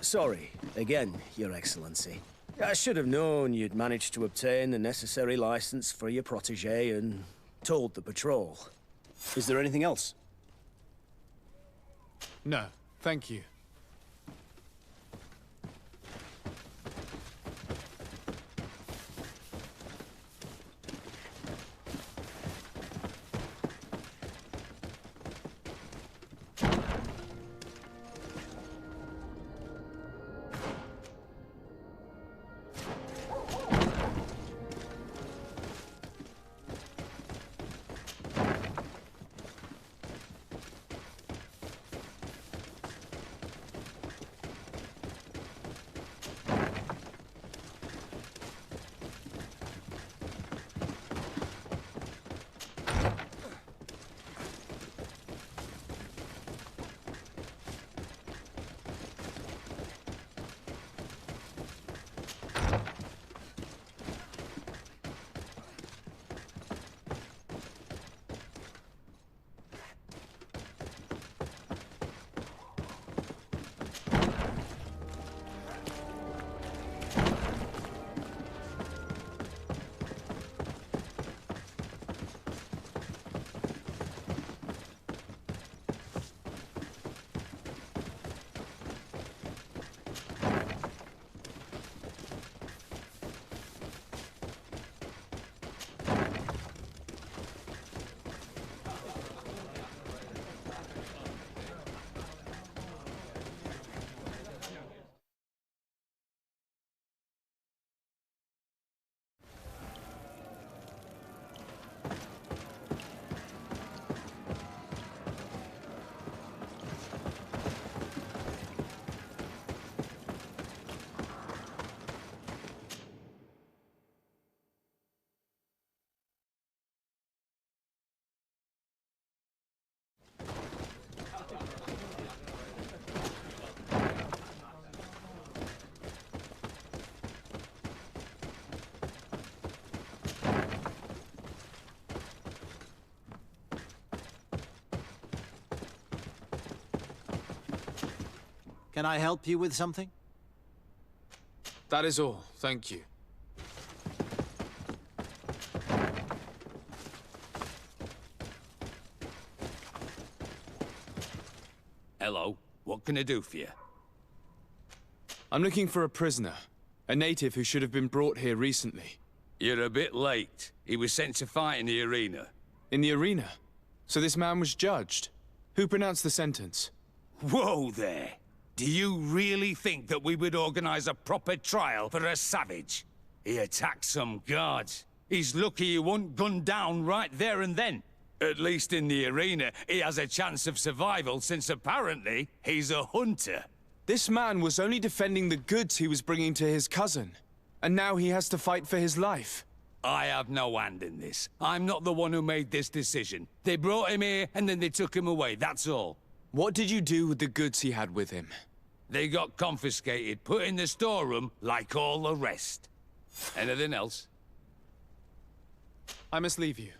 Sorry, again, Your Excellency. I should have known you'd managed to obtain the necessary license for your protégé and told the patrol. Is there anything else? No, thank you. Can I help you with something? That is all, thank you. Hello, what can I do for you? I'm looking for a prisoner. A native who should have been brought here recently. You're a bit late. He was sent to fight in the arena. In the arena? So this man was judged? Who pronounced the sentence? Whoa there! Do you really think that we would organize a proper trial for a savage? He attacked some guards. He's lucky he wasn't gunned down right there and then. At least in the arena, he has a chance of survival since apparently he's a hunter. This man was only defending the goods he was bringing to his cousin. And now he has to fight for his life. I have no hand in this. I'm not the one who made this decision. They brought him here and then they took him away, that's all. What did you do with the goods he had with him? They got confiscated, put in the storeroom like all the rest. Anything else? I must leave you.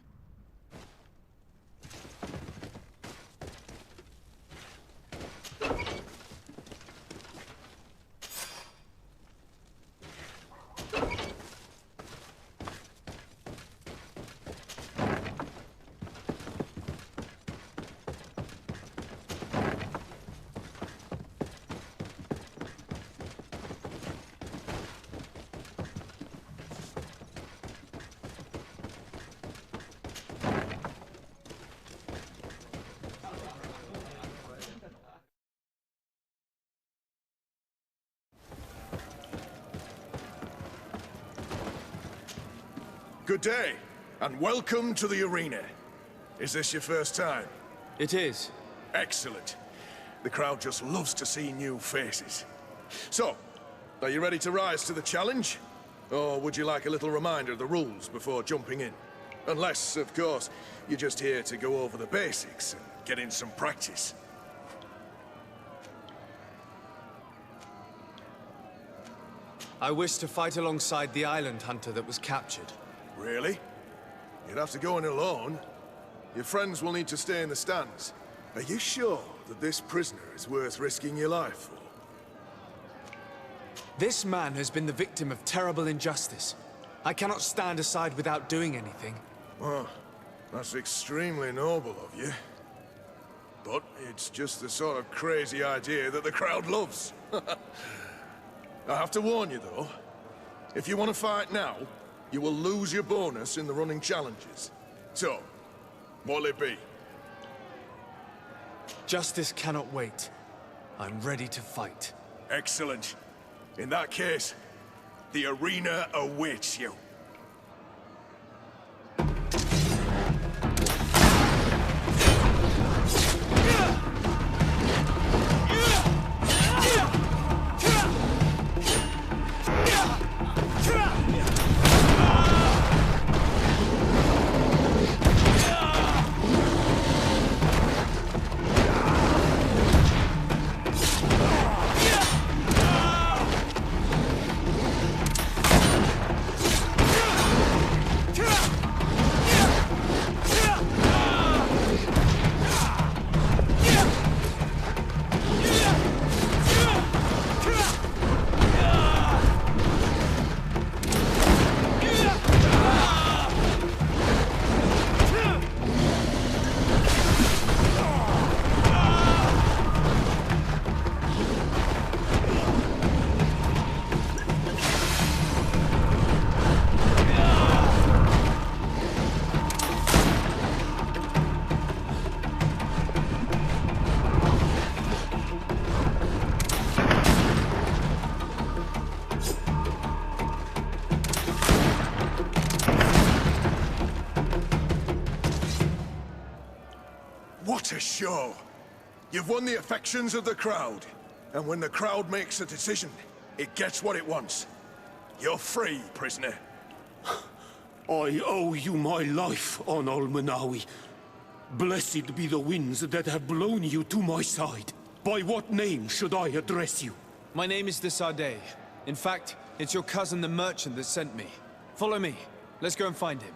Good day, and welcome to the arena. Is this your first time? It is. Excellent. The crowd just loves to see new faces. So, are you ready to rise to the challenge? Or would you like a little reminder of the rules before jumping in? Unless, of course, you're just here to go over the basics and get in some practice. I wish to fight alongside the island hunter that was captured. Really? You'd have to go in alone. Your friends will need to stay in the stands. Are you sure that this prisoner is worth risking your life for? This man has been the victim of terrible injustice. I cannot stand aside without doing anything. Well, that's extremely noble of you. But it's just the sort of crazy idea that the crowd loves. I have to warn you, though. If you want to fight now, you will lose your bonus in the running challenges. So, what'll it be? Justice cannot wait. I'm ready to fight. Excellent. In that case, the arena awaits you. What a show! You've won the affections of the crowd. And when the crowd makes a decision, it gets what it wants. You're free, prisoner. I owe you my life, on Almanawi. Blessed be the winds that have blown you to my side. By what name should I address you? My name is Starый. In fact, it's your cousin the merchant that sent me. Follow me. Let's go and find him.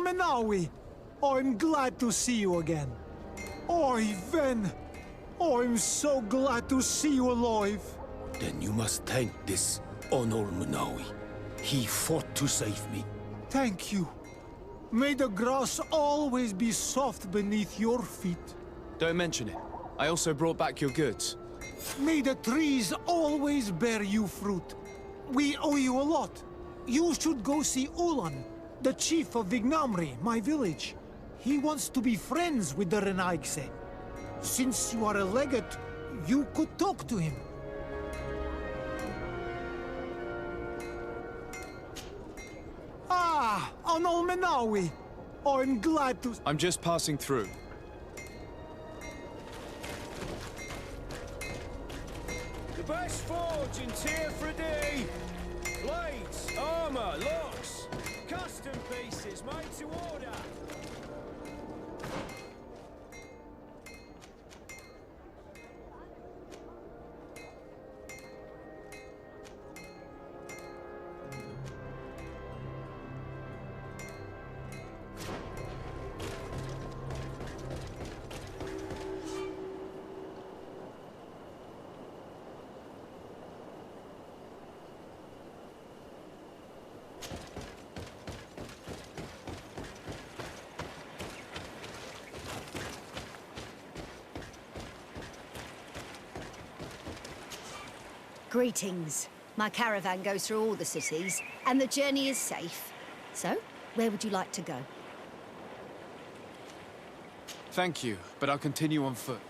Olmenawi! I'm glad to see you again. Oi, Ven! I'm so glad to see you alive. Then you must thank this Onolmunawi. He fought to save me. Thank you. May the grass always be soft beneath your feet. Don't mention it. I also brought back your goods. May the trees always bear you fruit. We owe you a lot. You should go see Ulan, the chief of Vignamri, my village. He wants to be friends with the Renaigse. Since you are a legate, you could talk to him. Ah, Onolmenawi! I'm glad to... I'm just passing through. The best forge in Tir-Fradi! Blades, armor, locks, custom pieces made to order! Greetings. My caravan goes through all the cities, and the journey is safe. So, where would you like to go? Thank you, but I'll continue on foot.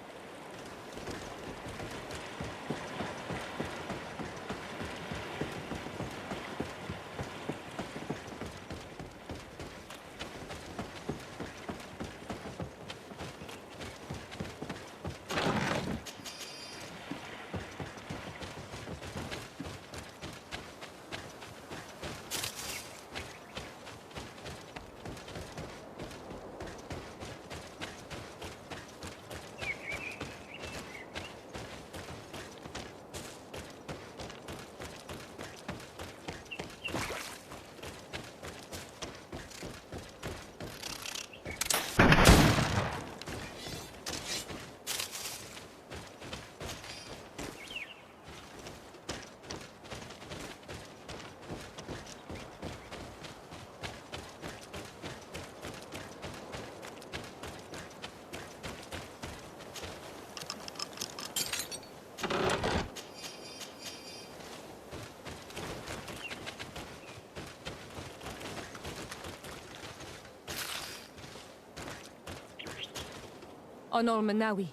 Onolmenawi,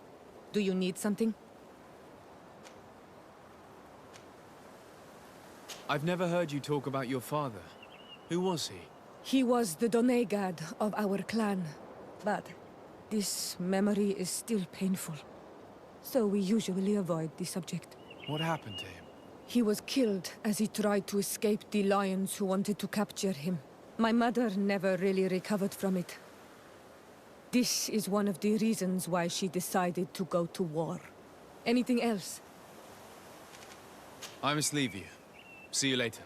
do you need something? I've never heard you talk about your father. Who was he? He was the Donegad of our clan, but this memory is still painful. So we usually avoid the subject. What happened to him? He was killed as he tried to escape the lions who wanted to capture him. My mother never really recovered from it. This is one of the reasons why she decided to go to war. Anything else? I must leave you. See you later.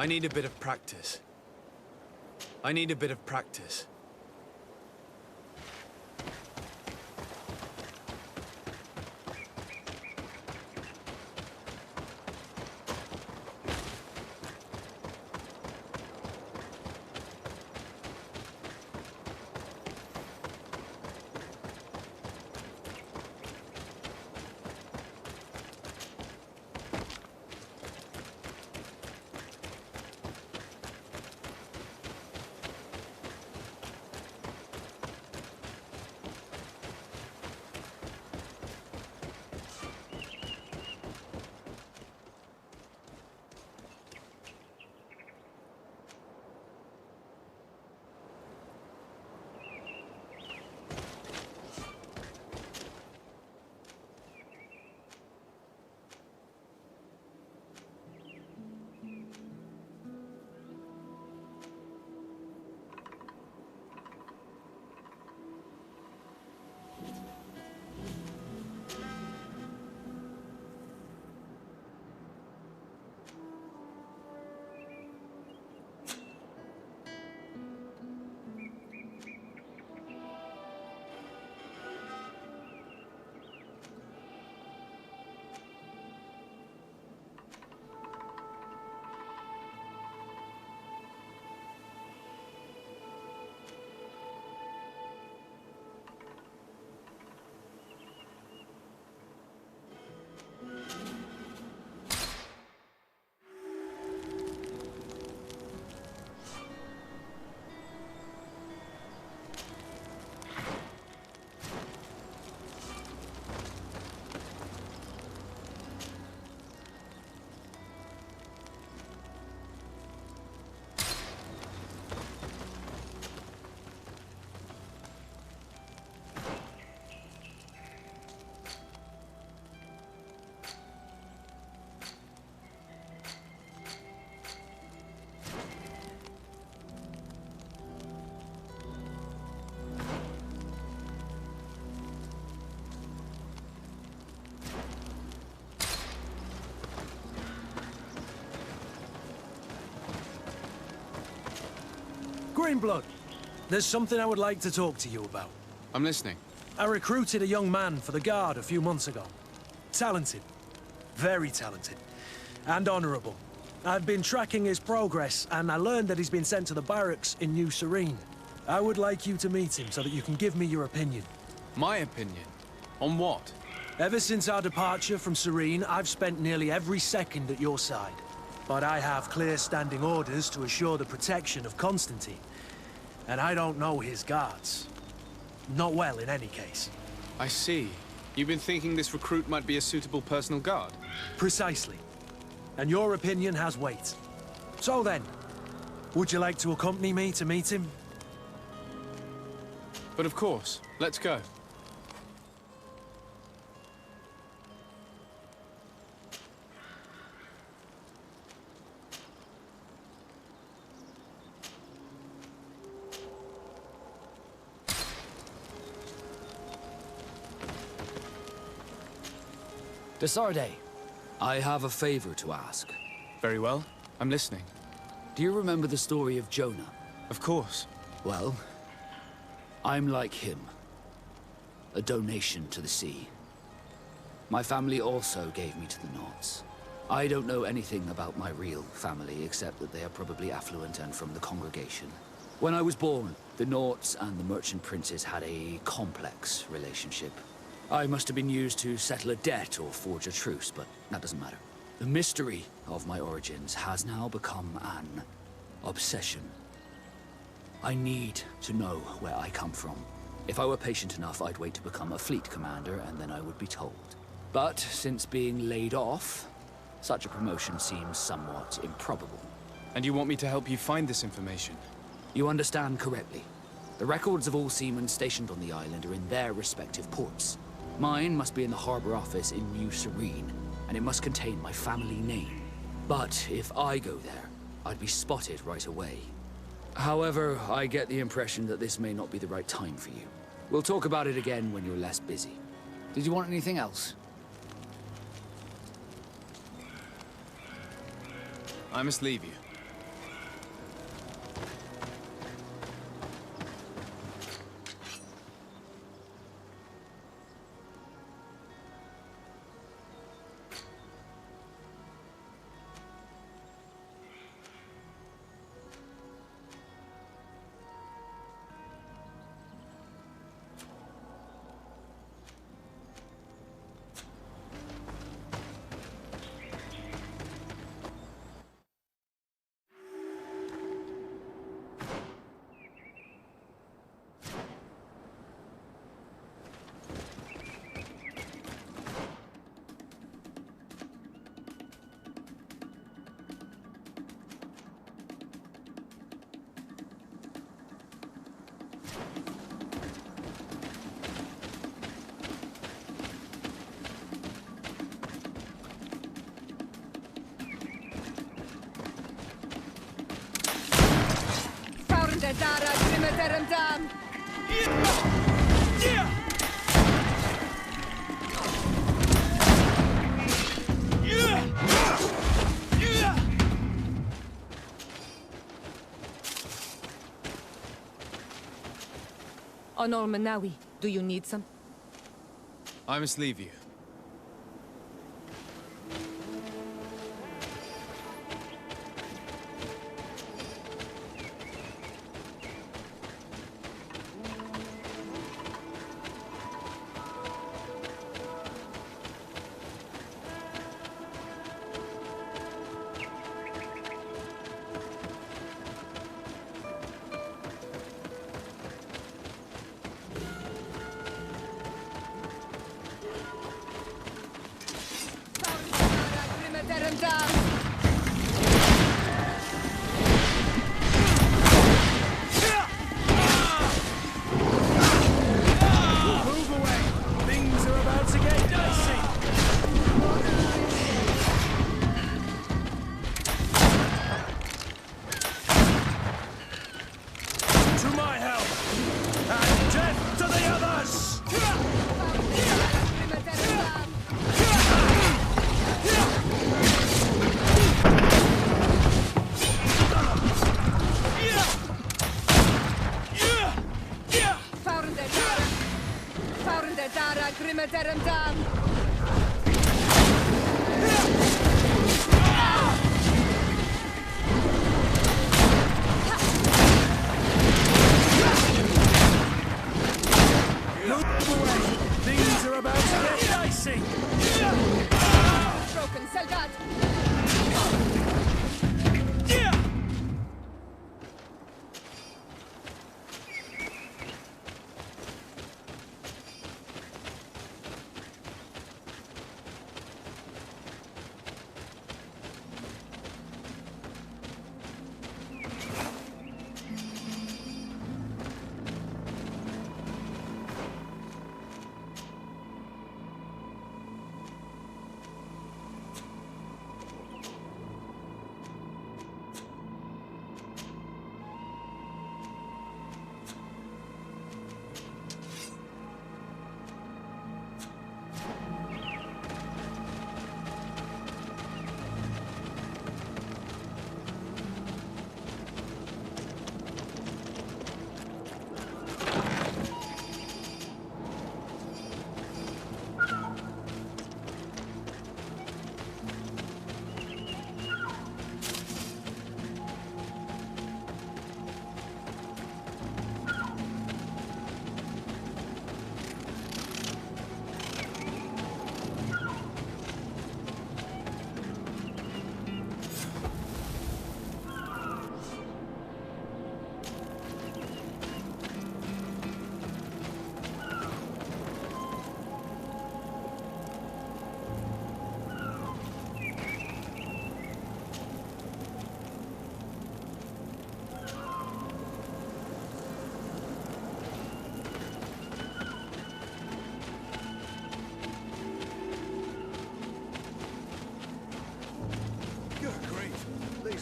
I need a bit of practice. I need a bit of practice. Greenblood, there's something I would like to talk to you about. I'm listening. I recruited a young man for the Guard a few months ago. Talented. Very talented. And honorable. I've been tracking his progress, and I learned that he's been sent to the barracks in New Serene. I would like you to meet him so that you can give me your opinion. My opinion? On what? Ever since our departure from Serene, I've spent nearly every second at your side. But I have clear standing orders to assure the protection of Constantine. And I don't know his guards. Not well, in any case. I see. You've been thinking this recruit might be a suitable personal guard? Precisely. And your opinion has weight. So then, would you like to accompany me to meet him? But of course. Let's go. Desarde, I have a favor to ask. Very well. I'm listening. Do you remember the story of Jonah? Of course. Well, I'm like him. A donation to the sea. My family also gave me to the Nauts. I don't know anything about my real family, except that they are probably affluent and from the congregation. When I was born, the Nauts and the merchant princes had a complex relationship. I must have been used to settle a debt or forge a truce, but that doesn't matter. The mystery of my origins has now become an obsession. I need to know where I come from. If I were patient enough, I'd wait to become a fleet commander, and then I would be told. But since being laid off, such a promotion seems somewhat improbable. And you want me to help you find this information? You understand correctly. The records of all seamen stationed on the island are in their respective ports. Mine must be in the harbor office in New Serene, and it must contain my family name. But if I go there, I'd be spotted right away. However, I get the impression that this may not be the right time for you. We'll talk about it again when you're less busy. Did you want anything else? I must leave you. On Manawi, do you need some? I must leave you.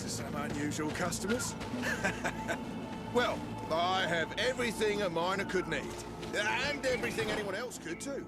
Some unusual customers. Well, I have everything a miner could need. And everything anyone else could too.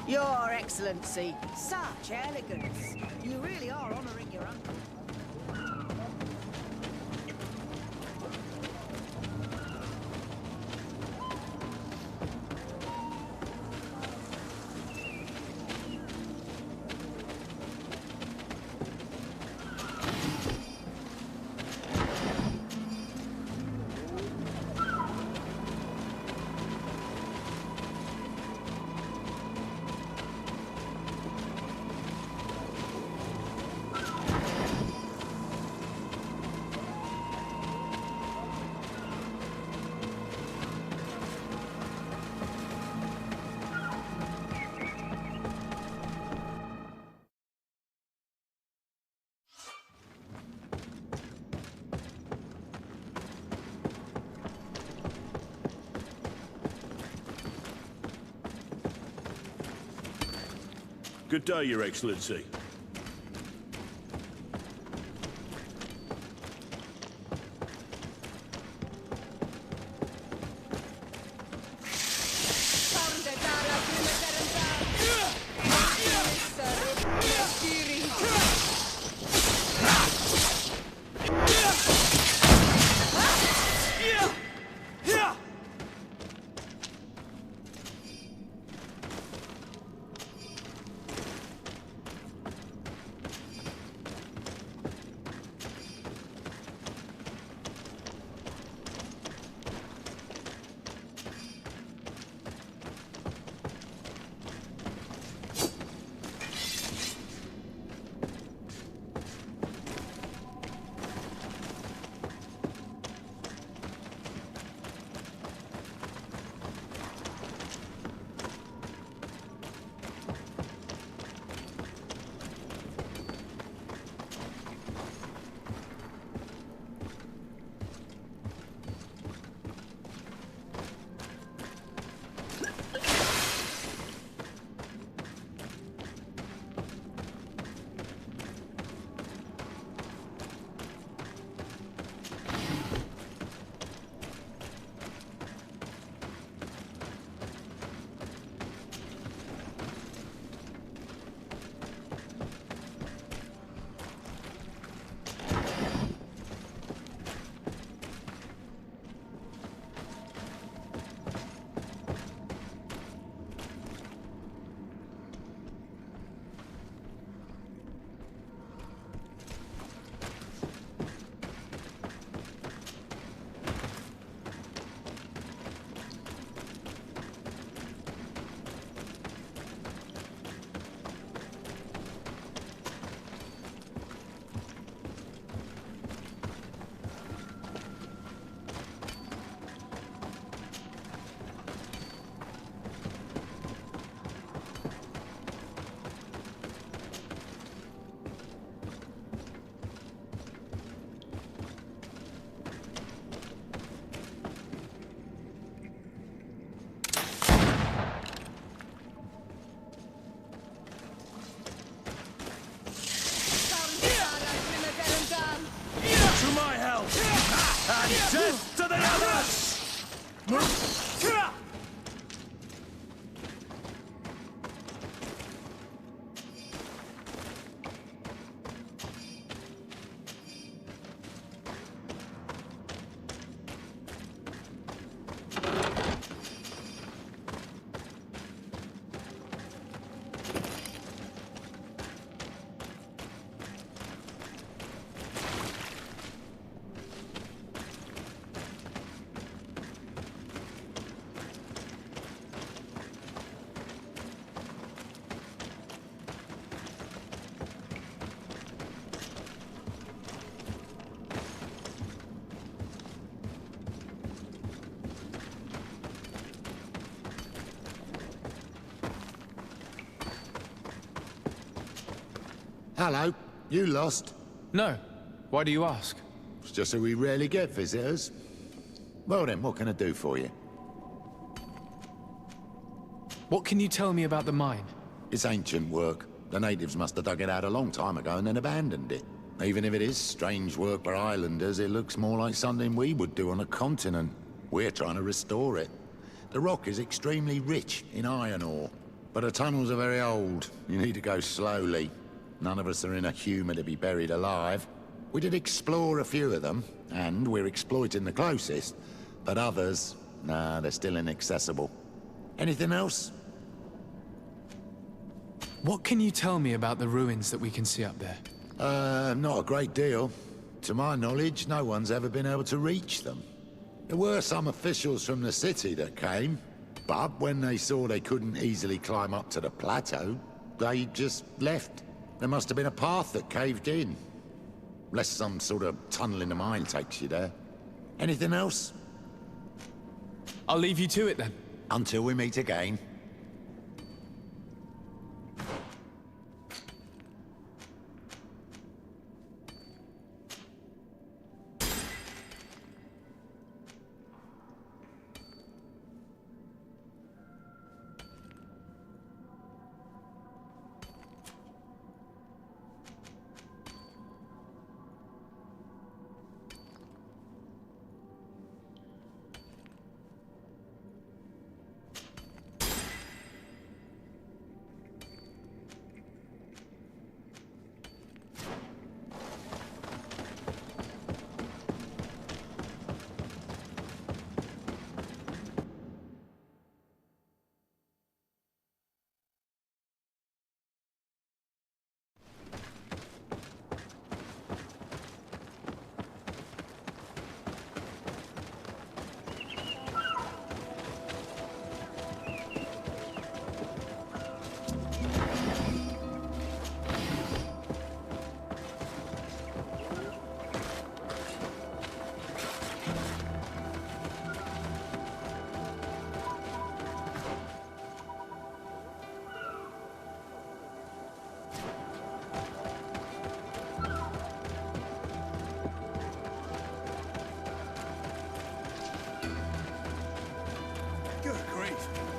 Your Excellency, such elegance. You really are honoring your uncle. Good day, Your Excellency. And death to the others! Hello, you lost? No. Why do you ask? It's just that we rarely get visitors. Well then, what can I do for you? What can you tell me about the mine? It's ancient work. The natives must have dug it out a long time ago and then abandoned it. Even if it is strange work for islanders, it looks more like something we would do on a continent. We're trying to restore it. The rock is extremely rich in iron ore, But the tunnels are very old. You need to go slowly. None of us are in a humour to be buried alive. We did explore a few of them, and we're exploiting the closest. But others, nah, they're still inaccessible. Anything else? What can you tell me about the ruins that we can see up there? Not a great deal. To my knowledge, no one's ever been able to reach them. There were some officials from the city that came, but when they saw they couldn't easily climb up to the plateau, they just left. There must have been a path that caved in. Unless some sort of tunnel in the mine takes you there. Anything else? I'll leave you to it then. Until we meet again.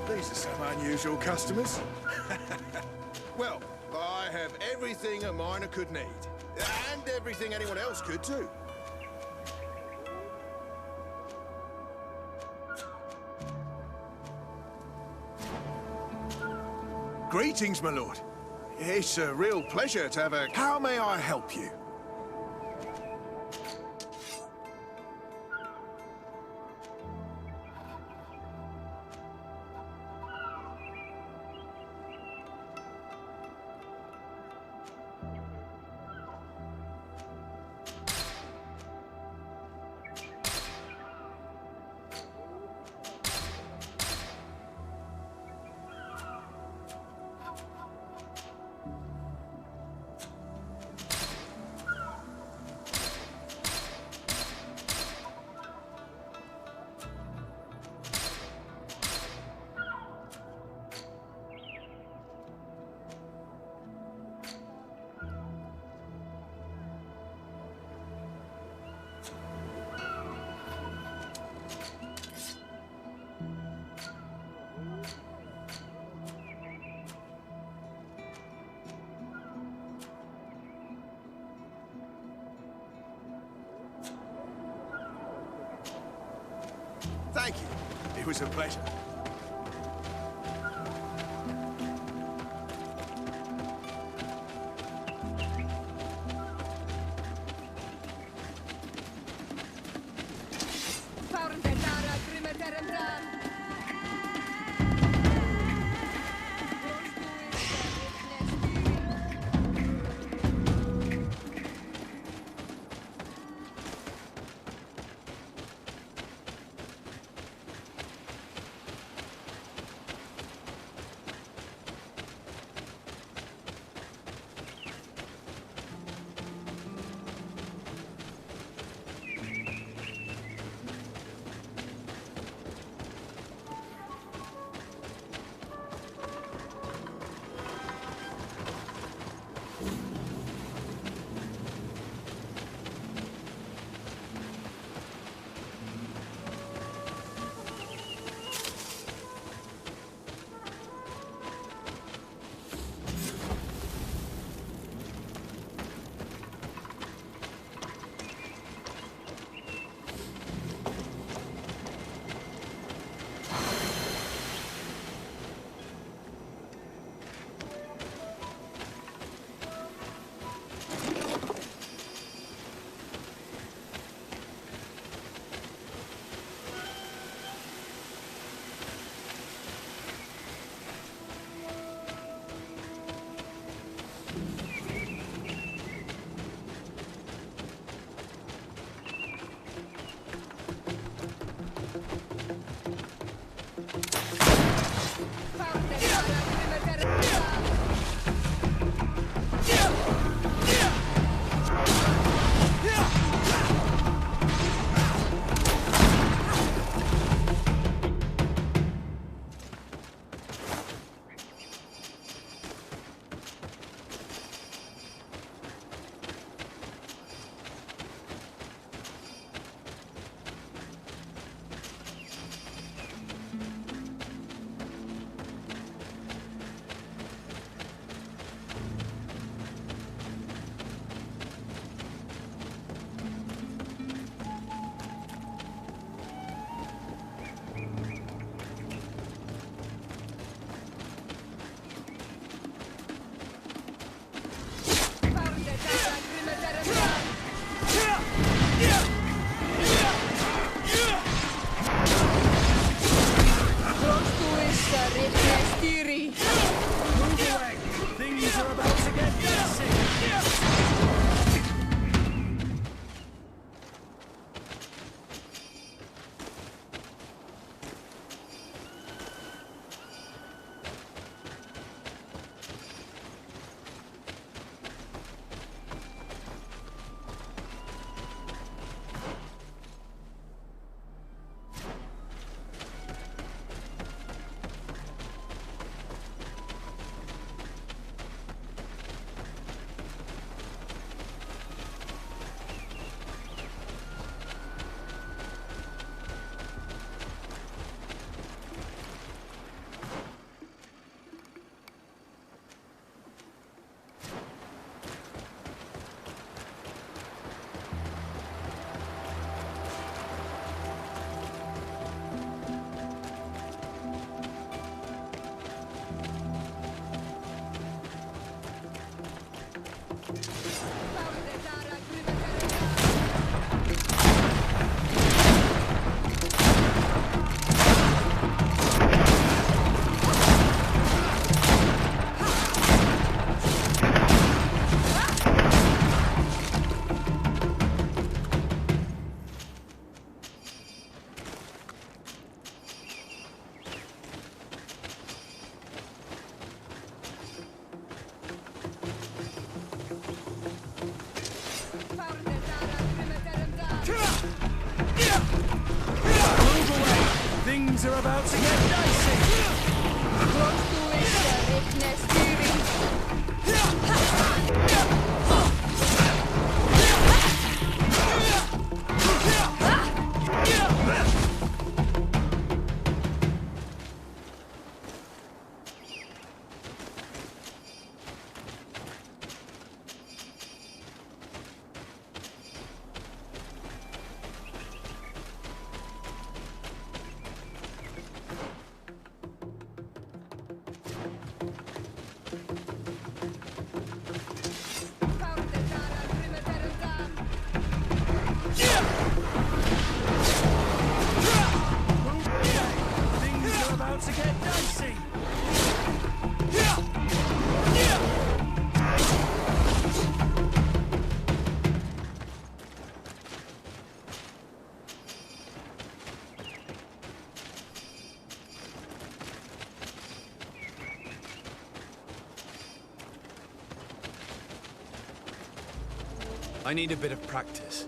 These are some unusual customers. Well, I have everything a miner could need. And everything anyone else could, too. Greetings, my lord. It's a real pleasure to have a... How may I help you? Thank you. It was a pleasure. Things are about to get dicey! I need a bit of practice.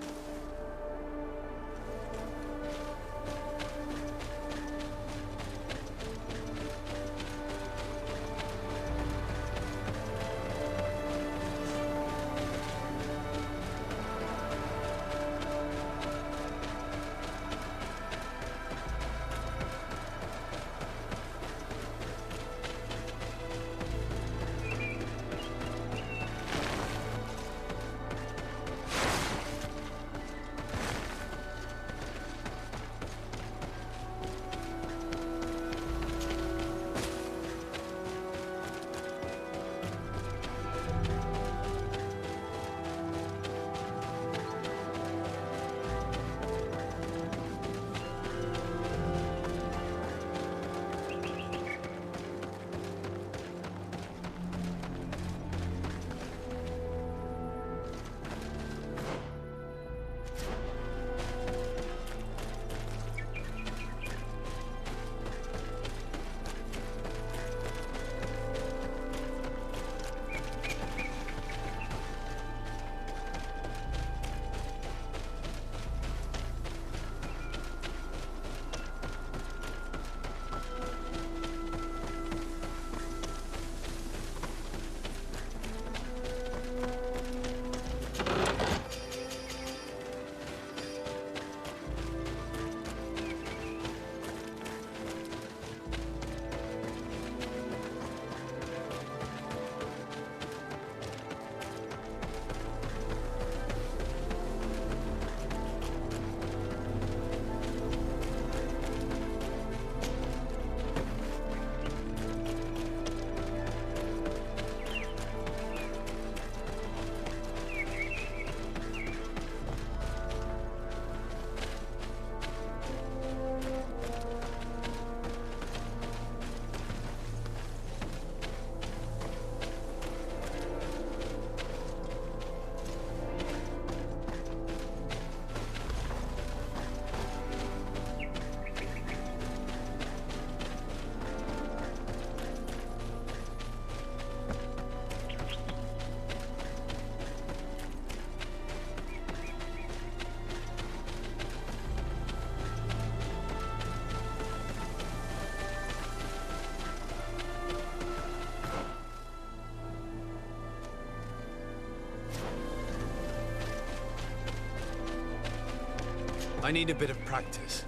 I need a bit of practice.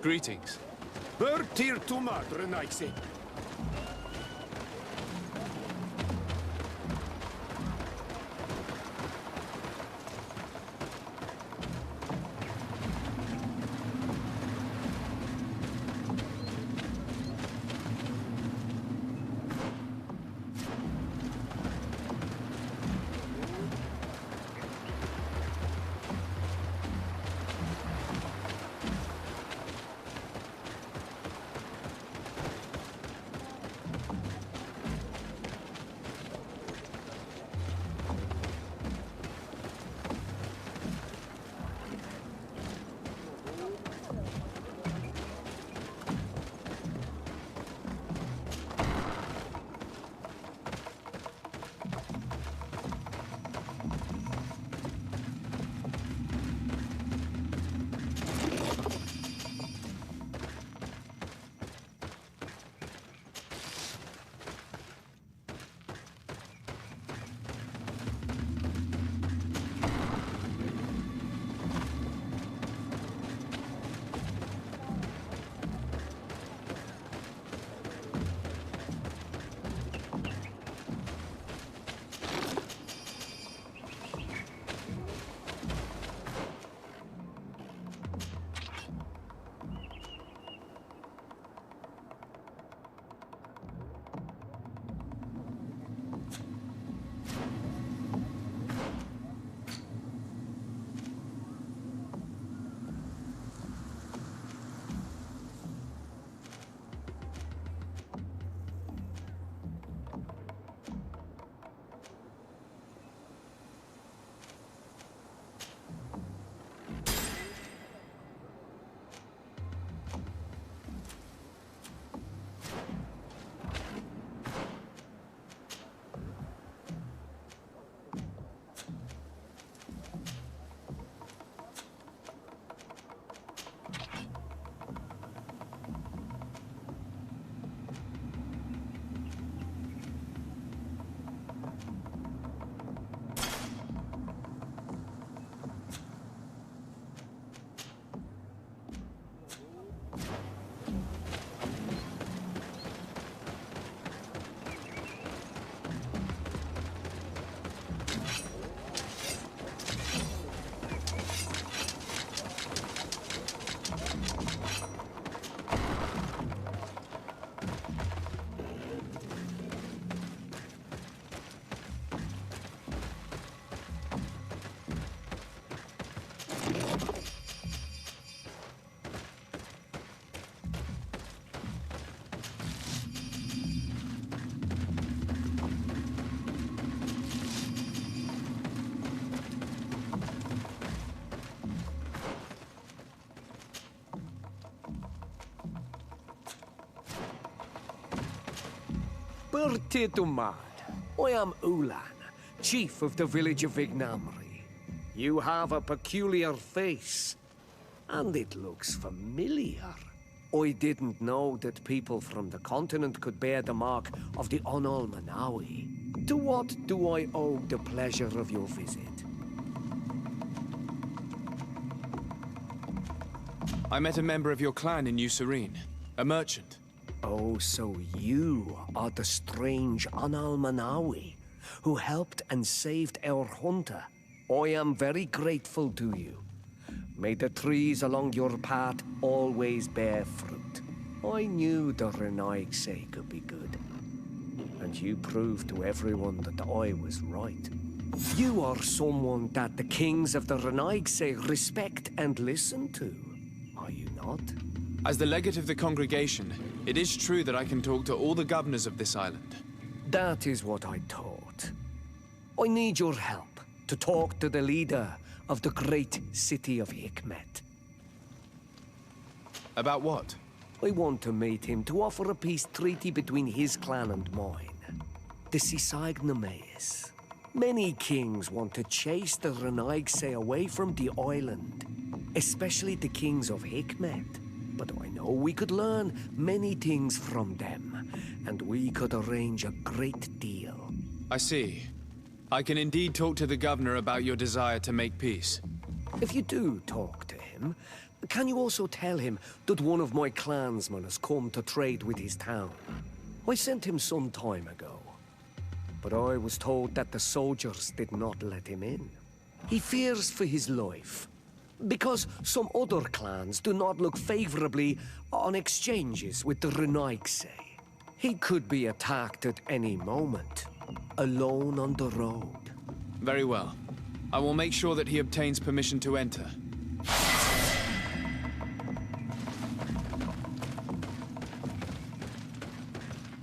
Greetings. Tir to Renaise. Bertitumad. I am Ulan, chief of the village of Vignamri. You have a peculiar face, and it looks familiar. I didn't know that people from the continent could bear the mark of the Onol-Manawi. To what do I owe the pleasure of your visit? I met a member of your clan in New Serene, a merchant. Oh, so you are the strange Onol-Manawi who helped and saved our hunter. I am very grateful to you. May the trees along your path always bear fruit. I knew the Renaise could be good. And you proved to everyone that I was right. You are someone that the kings of the Renaise respect and listen to, are you not? As the legate of the congregation, it is true that I can talk to all the governors of this island. That is what I thought. I need your help to talk to the leader of the great city of Hikmet. About what? I want to meet him to offer a peace treaty between his clan and mine. The Sisagnames. Many kings want to chase the Renaise away from the island, especially the kings of Hikmet. But I know we could learn many things from them, and we could arrange a great deal. I see. I can indeed talk to the governor about your desire to make peace. If you do talk to him, Can you also tell him that one of my clansmen has come to trade with his town? I sent him some time ago, but I was told that the soldiers did not let him in. He fears for his life, because some other clans do not look favorably on exchanges with the Renaigse. He could be attacked at any moment, alone on the road. Very well. I will make sure that he obtains permission to enter.